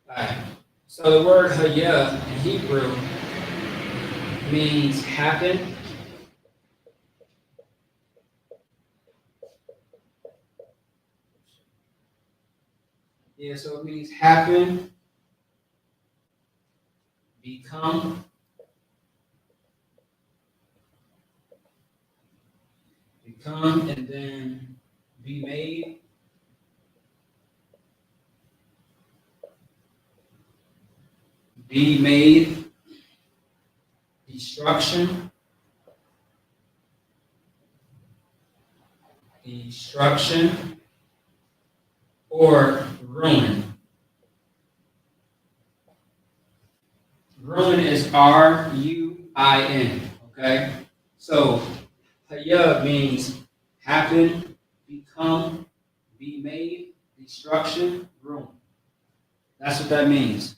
Alright. So the word Haya in Hebrew means happen. Yeah, so it means happen, become, and then be made, destruction, or ruin. Ruin is R-U-I-N, okay? So, Haya means happen, become, be made, destruction, ruin. That's what that means.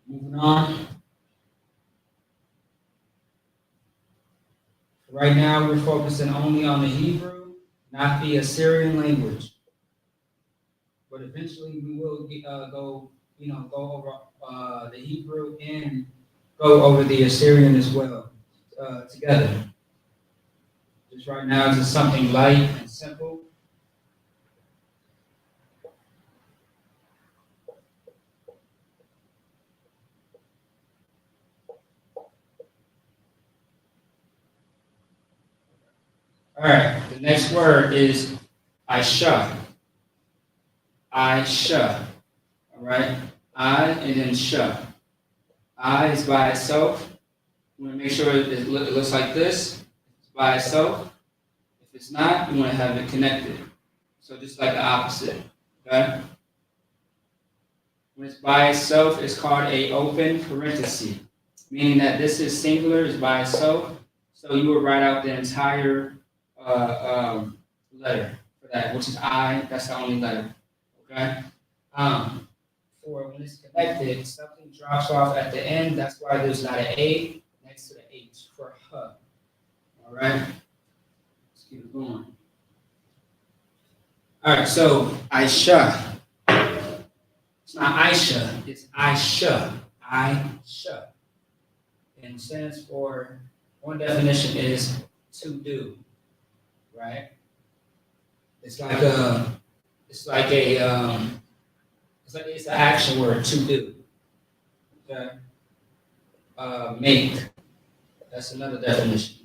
Moving on. Right now, we're focusing only on the Hebrew, not the Assyrian language. But eventually, we will go over the Hebrew and go over the Assyrian as well together. Just right now, it's just something light and simple. All right, the next word is Aisha. Aisha. All right, I and then Sha. I is by itself. We want to make sure it looks like this. It's by itself. If it's not, you want to have it connected. So just like the opposite, okay? When it's by itself, it's called a open parenthesis, meaning that this is singular, is by itself. So you will write out the entire letter for that, which is I. That's the only letter, okay? For when it's connected, something drops off at the end. That's why there's not an A next to the H for huh. All right? Let's keep it going. All right, so Aisha. It's not Aisha, it's Aisha. Aisha. And it stands for, one definition is to do, right? It's an action word, to do. Okay? Make. That's another definition.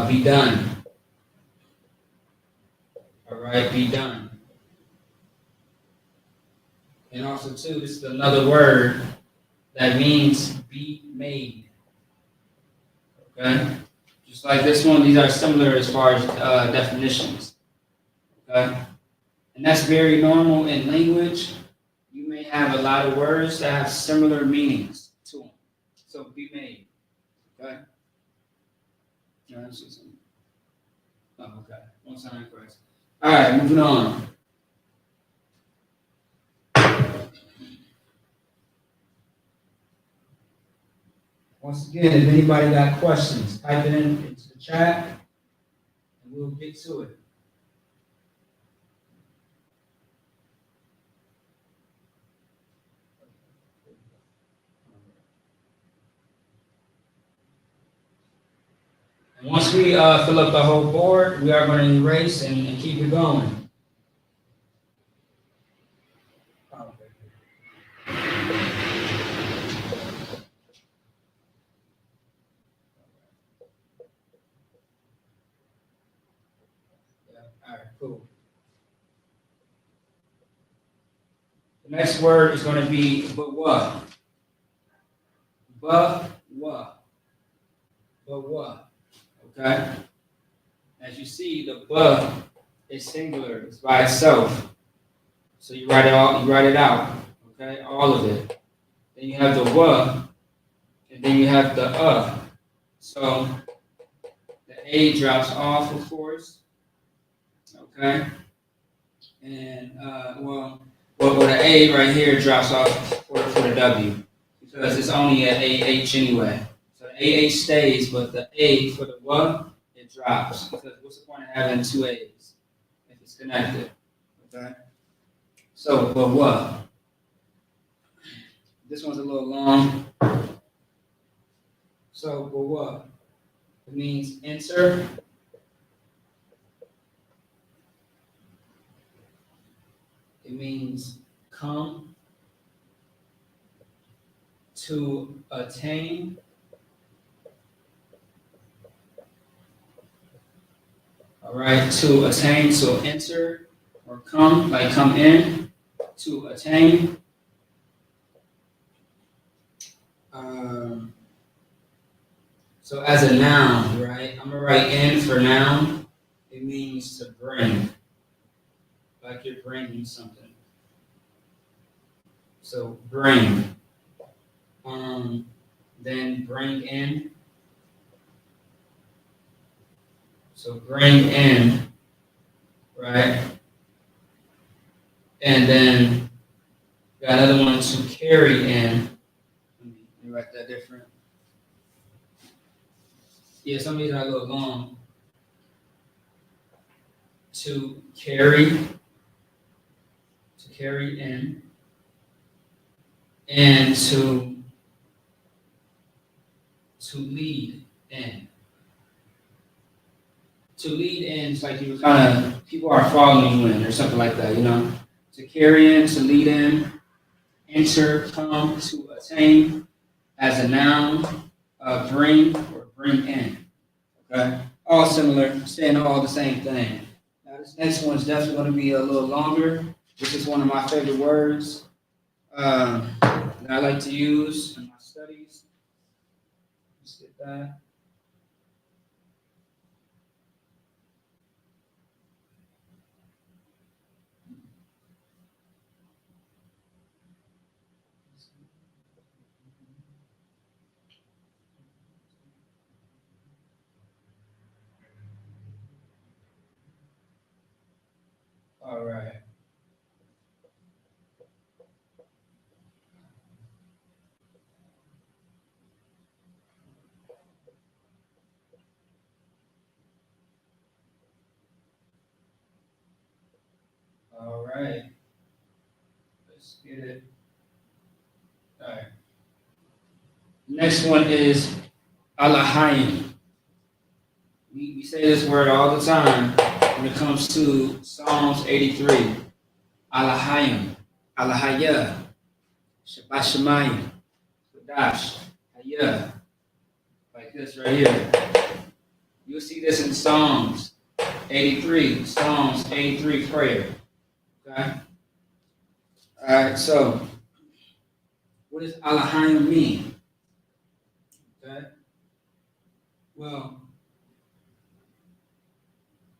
Be done. All right, be done. And also, too, this is another word that means be made. Okay? Just like this one, these are similar as far as definitions. Okay? And that's very normal in language. You may have a lot of words that have similar meanings to them. So be made. Okay? Oh, okay. One time first. All right, moving on. Once again, if anybody got questions, type it into the chat, and we'll get to it. And once we fill up the whole board, we are going to erase and keep it going. All right, cool. The next word is going to be but-wa. But-wa. But-wa. Okay? As you see, the but is singular. It's by itself. So you write it out. Okay? All of it. Then you have the wa, and then you have the So the A drops off, of course. Okay? And, the A right here drops off for the W because it's only an AH anyway. So the AH stays, but the A for the wa, it drops. Because what's the point of having two A's if it's connected? Okay? So, but wa. This one's a little long. So, but wa? It means enter. It means come, to attain, all right, to attain, so enter, or come, like come in, to attain. So as a noun, right, I'm going to write in for noun. It means to bring. Like you're bringing something. So bring. Then bring in. So bring in, right? And then got another one to carry in. Let me write that different. Yeah, some of these are a little long. To carry in, and to lead in. To lead in is like you kind of, people are following you in or something like that, you know. To carry in, to lead in, enter, come, to attain, as a noun, bring or bring in. Okay? All similar, saying all the same thing. Now this next one is definitely going to be a little longer. This is one of my favorite words that I like to use in my studies. Let's get that. All right. All right. Let's get it. All right. Next one is Alahayim. We say this word all the time when it comes to Psalms 83. Alahayim, Alahaya, Shabbat Shemayim, Qadash, Hayah. Like this right here. You'll see this in Psalms 83, Psalms 83 prayer. Okay? All right, so what does Alahayim mean? Okay? Well,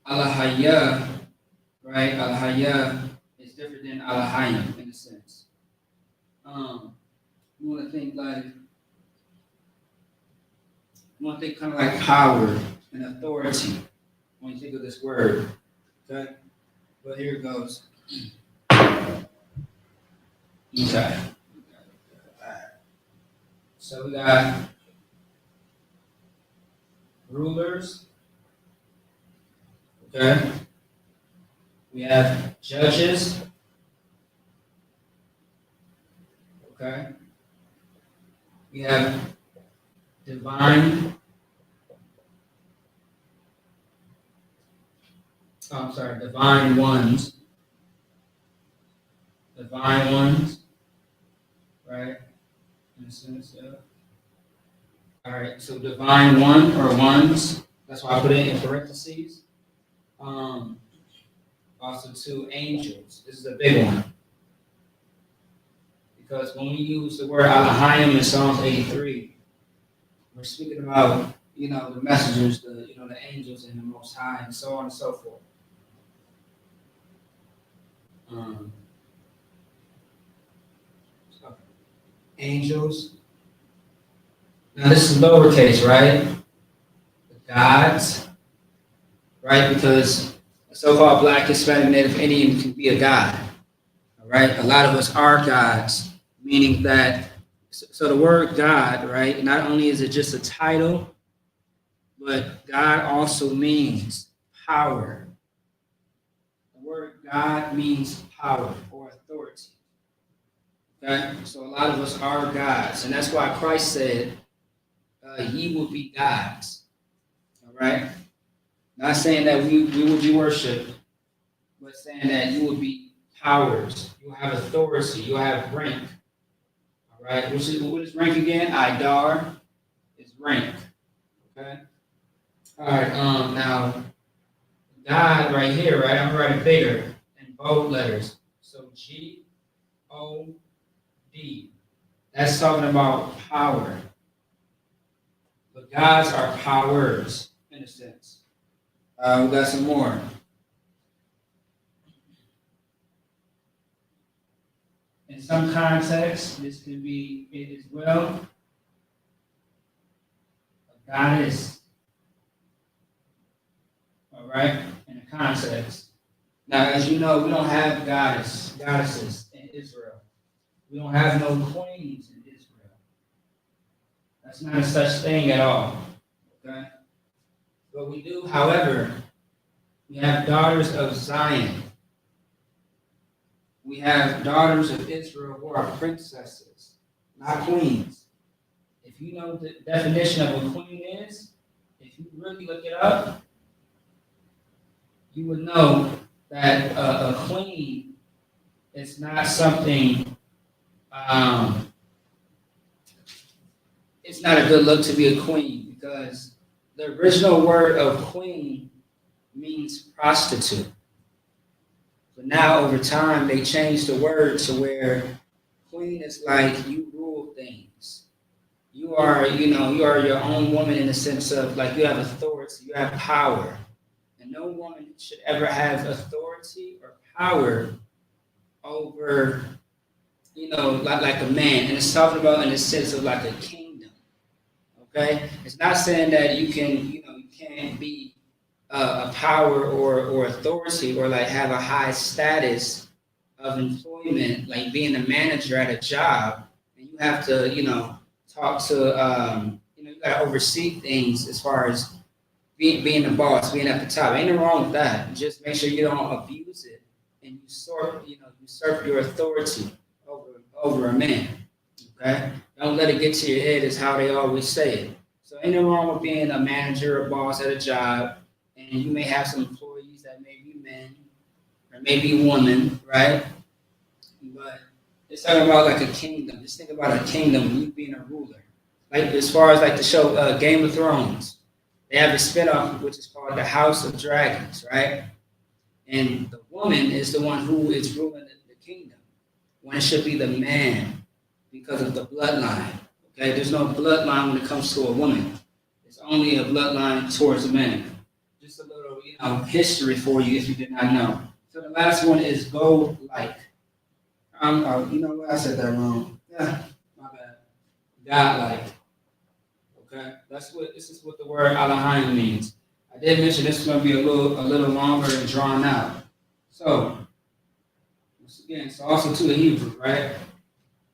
Alahaya, right? Alahaya is different than Alahayim in a sense. You want to think kind of like power and authority when you think of this word. Okay? But here it goes. Okay. So we got rulers. Okay. We have judges. Okay. We have divine. Divine ones. Divine ones. Right? In a sense, yeah. All right, so divine one or ones. That's why I put it in parentheses. Also, two angels. This is a big one. Because when we use the word Alahayim in Psalms 83, we're speaking about, the messengers, the angels and the Most High, and so on and so forth. Angels. Now this is lowercase, right? The gods, right? Because a so-called Black, Hispanic, Native Indian can be a god. All right. A lot of us are gods, meaning that. So the word God, right? Not only is it just a title, but God also means power. The word God means power or authority. Okay? So a lot of us are gods. And that's why Christ said, ye will be gods. All right? Not saying that we will be worshipped, but saying that you will be powers. You will have authority. You will have rank. All right? What is rank again? Idar is rank. Okay? All right. Now, God right here, right? I'm writing bigger in bold letters. So G-O-D. That's talking about power. But gods are powers, in a sense. We got some more. In some contexts, this could be it as well. A goddess. All right? In a context. Now, as you know, we don't have goddesses in Israel. We don't have no queens in Israel. That's not a such thing at all. Okay? But we do, however, we have daughters of Zion. We have daughters of Israel who are princesses, not queens. If you know the definition of what queen is, if you really look it up, you would know that a queen is not something. It's not a good look to be a queen because the original word of queen means prostitute. But now over time they changed the word to where queen is like you rule things. You are your own woman in the sense of like you have authority, you have power. And no woman should ever have authority or power over like a man, and it's talking about in the sense of like a kingdom. Okay, it's not saying that you can't be a power or authority, or like have a high status of employment, like being a manager at a job, and you have to, talk to, you got to oversee things as far as being the boss, being at the top. Ain't nothing wrong with that. Just make sure you don't abuse it and usurp your authority over a man. Okay? Don't let it get to your head, is how they always say it. So ain't nothing wrong with being a manager or boss at a job, and you may have some employees that may be men or maybe women, right? But it's talking about like a kingdom. Just think about a kingdom, you being a ruler. Like as far as like the show Game of Thrones, they have a spinoff which is called the House of Dragons, right? And the woman is the one who is ruling the kingdom, when it should be the man because of the bloodline. Okay, there's no bloodline when it comes to a woman. It's only a bloodline towards a man. Just a little, history for you if you did not know. So the last one is go like. You know what? I said that wrong. Yeah, my bad. God-like. Okay, this is what the word Elohim means. I did mention this is going to be a little longer and drawn out. So, once again, it's also to the Hebrew, right?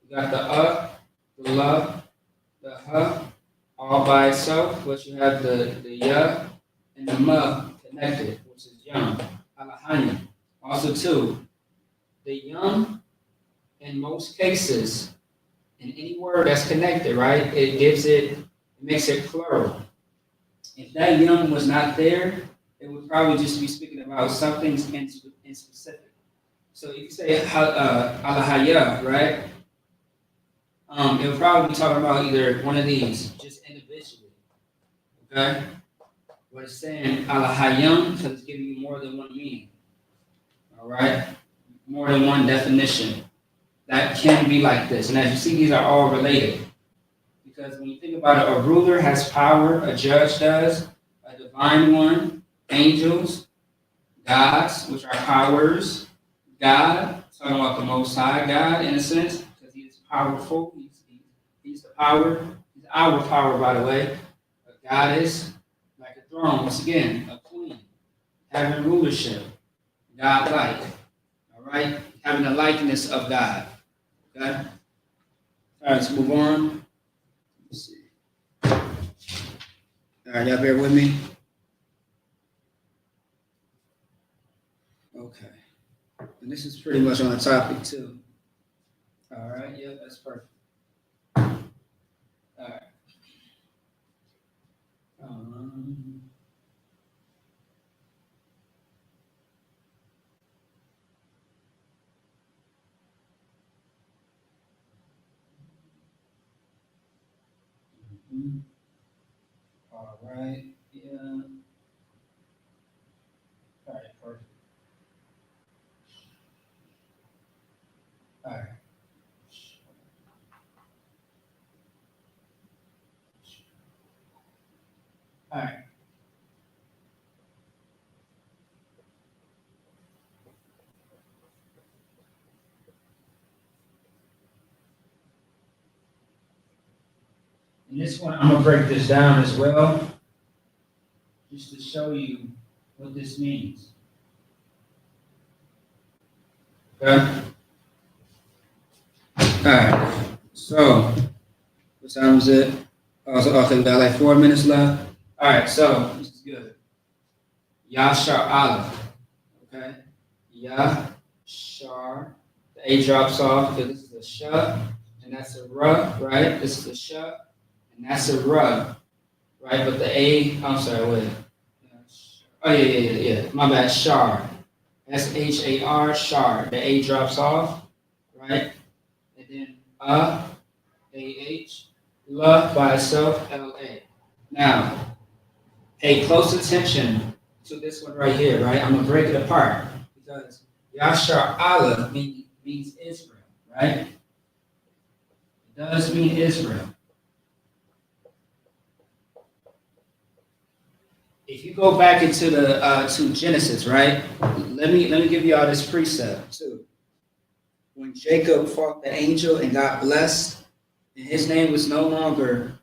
You got the the la, the ha, all by itself, but you have the ya and the ma connected, which is yum, Elohim. Also, too, the yum. In most cases, in any word that's connected, right, it makes it plural. If that yum was not there, it would probably just be speaking about something in specific. So if you say alahaya, right, it would probably be talking about either one of these, just individually, okay? But it's saying alahayam because it's giving you more than one meaning, all right? More than one definition. That can be like this. And as you see, these are all related. Because when you think about it, a ruler has power, a judge does, a divine one, angels, gods, which are powers, God, talking about the Most High God in a sense, because he is powerful. He's the power. He's our power, by the way. A goddess, like a throne, once again, a queen, having rulership, God-like, all right? Having the likeness of God. Okay? All right, let's move on. Let's see. All right, y'all bear with me? Okay. And this is pretty much on the topic, too. All right, yeah, that's perfect. All right. All right, yeah. All right, perfect. All right. All right. And this one, I'm going to break this down as well, just to show you what this means. Okay? All right. So, what time is it? Oh, so, okay, we got like 4 minutes left. All right, so this is good. Yashar Aleph. Okay? Yashar. The A drops off because this is a Sh, and that's a Ra, right? This is a Sh, and that's a Ra, right? But the A, I'm sorry, wait. Oh, yeah. My bad, Shar. S-H-A-R, Shar. The A drops off, right? And then A-H, La by itself, L-A. Now, pay close attention to this one right here, right? I'm going to break it apart because Yashar Allah means Israel, right? It does mean Israel. If you go back into the to Genesis, right? Let me give you all this precept too. When Jacob fought the angel and got blessed, and his name was no longer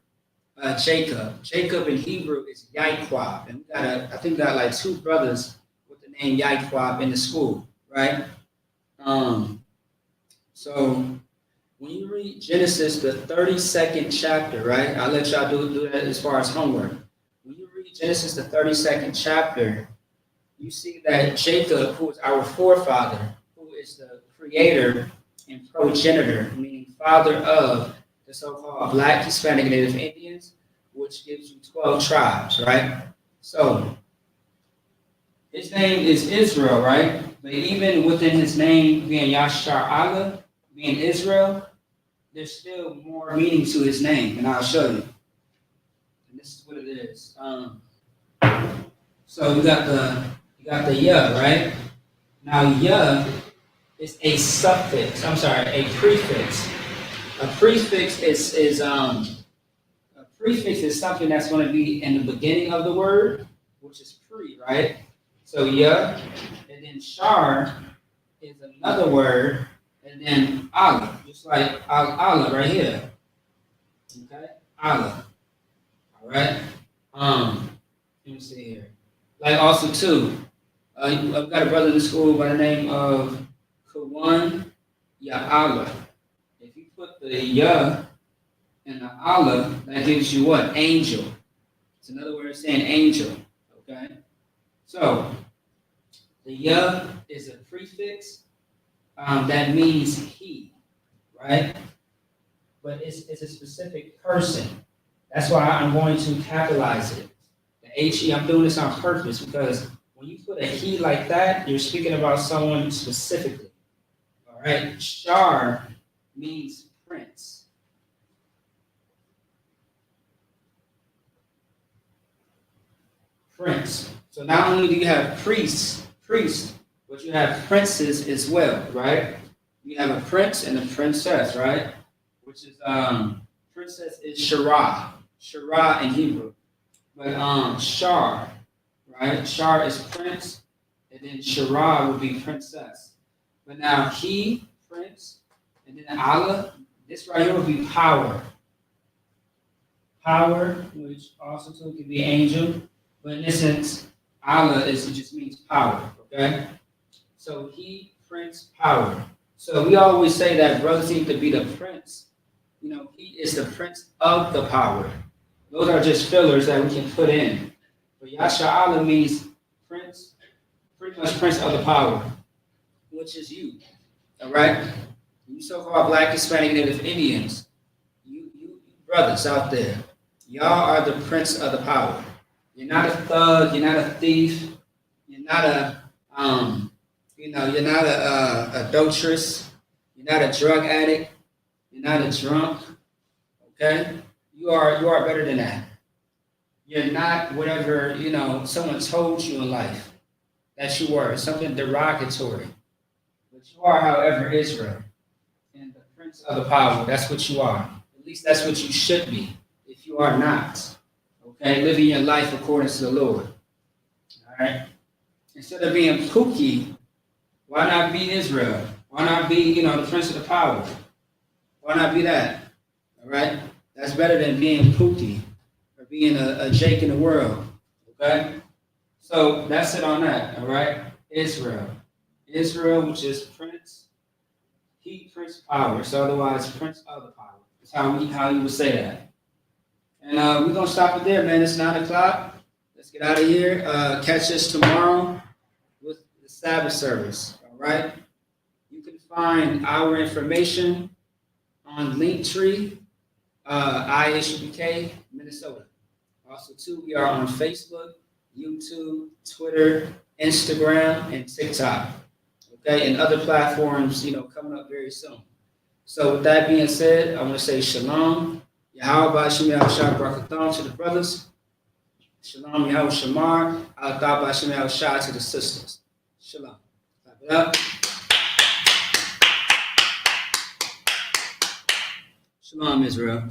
Jacob. Jacob in Hebrew is Yaquab. And I think we got like two brothers with the name Yaquab in the school, right? So when you read Genesis, the 32nd chapter, right? I'll let y'all do that as far as homework. When you read Genesis, the 32nd chapter, you see that Jacob, who is our forefather, who is the creator and progenitor, meaning father of the so-called Black, Hispanic, and Native Indians, which gives you 12 tribes, right? So his name is Israel, right? But even within his name being Yashar Allah, being Israel, there's still more meaning to his name, and I'll show you. And this is what it is. So you got the Yah, right? Now Yah is a suffix. I'm sorry, a prefix. A prefix is something that's going to be in the beginning of the word, which is pre, right? So Yah, and then Shar is another word, and then Allah, just like Allah right here. Okay, Allah. All right. Let me see here. Like also too, I've got a brother in the school by the name of Kawan Ya'ala. If you put the Ya and the Allah, that gives you what? Angel. It's another word saying angel. Okay? So, the Ya is a prefix that means he, right? But it's a specific person. That's why I'm going to capitalize it. The H-E, I'm doing this on purpose because when you put a he like that, you're speaking about someone specifically. All right? Shar means prince. Prince. So not only do you have priests, but you have princes as well, right? You have a prince and a princess, right? Which is princess is Shara in Hebrew. But Shar, right? Shar is prince, and then Shara would be princess. But now he, prince, and then Allah, this right here would be power. Power, which also too can be angel, but in this sense, Allah it just means power, okay? So he, prince, power. So we always say that brothers need to be the prince. You know, he is the prince of the power. Those are just fillers that we can put in. But Yasha Allah means prince, pretty much prince of the power, which is you. All right? You so-called Black, Hispanic, Native Indians, you brothers out there, y'all are the prince of the power. You're not a thug, you're not a thief, you're not a you're not a adulteress, you're not a drug addict, you're not a drunk. Okay? You are better than that. You're not whatever, someone told you in life that you were, something derogatory. But you are, however, Israel. And the prince of the power, that's what you are. At least that's what you should be, if you are not. Okay? Living your life according to the Lord. All right? Instead of being Pookie, why not be Israel? Why not be, the prince of the power? Why not be that? All right? That's better than being Pookie or being a Jake in the world. Okay? So that's it on that. All right? Israel. Israel, which is prince. He, prince power. So otherwise, prince of the power. That's how you would say that. And we're going to stop it there, man. It's 9 o'clock. Let's get out of here. Catch us tomorrow with the Sabbath service. All right? You can find our information on Linktree, IHBK, Minnesota. Also, too, we are on Facebook, YouTube, Twitter, Instagram, and TikTok. Okay, and other platforms, coming up very soon. So with that being said, I want to say shalom. Yahweh Bashim Yahushua Barakathon to the brothers. Shalom Yahweh Shamar. Al-Dab Bashim Yahushua to the sisters. Shalom. Clap it up. Shalom, Israel.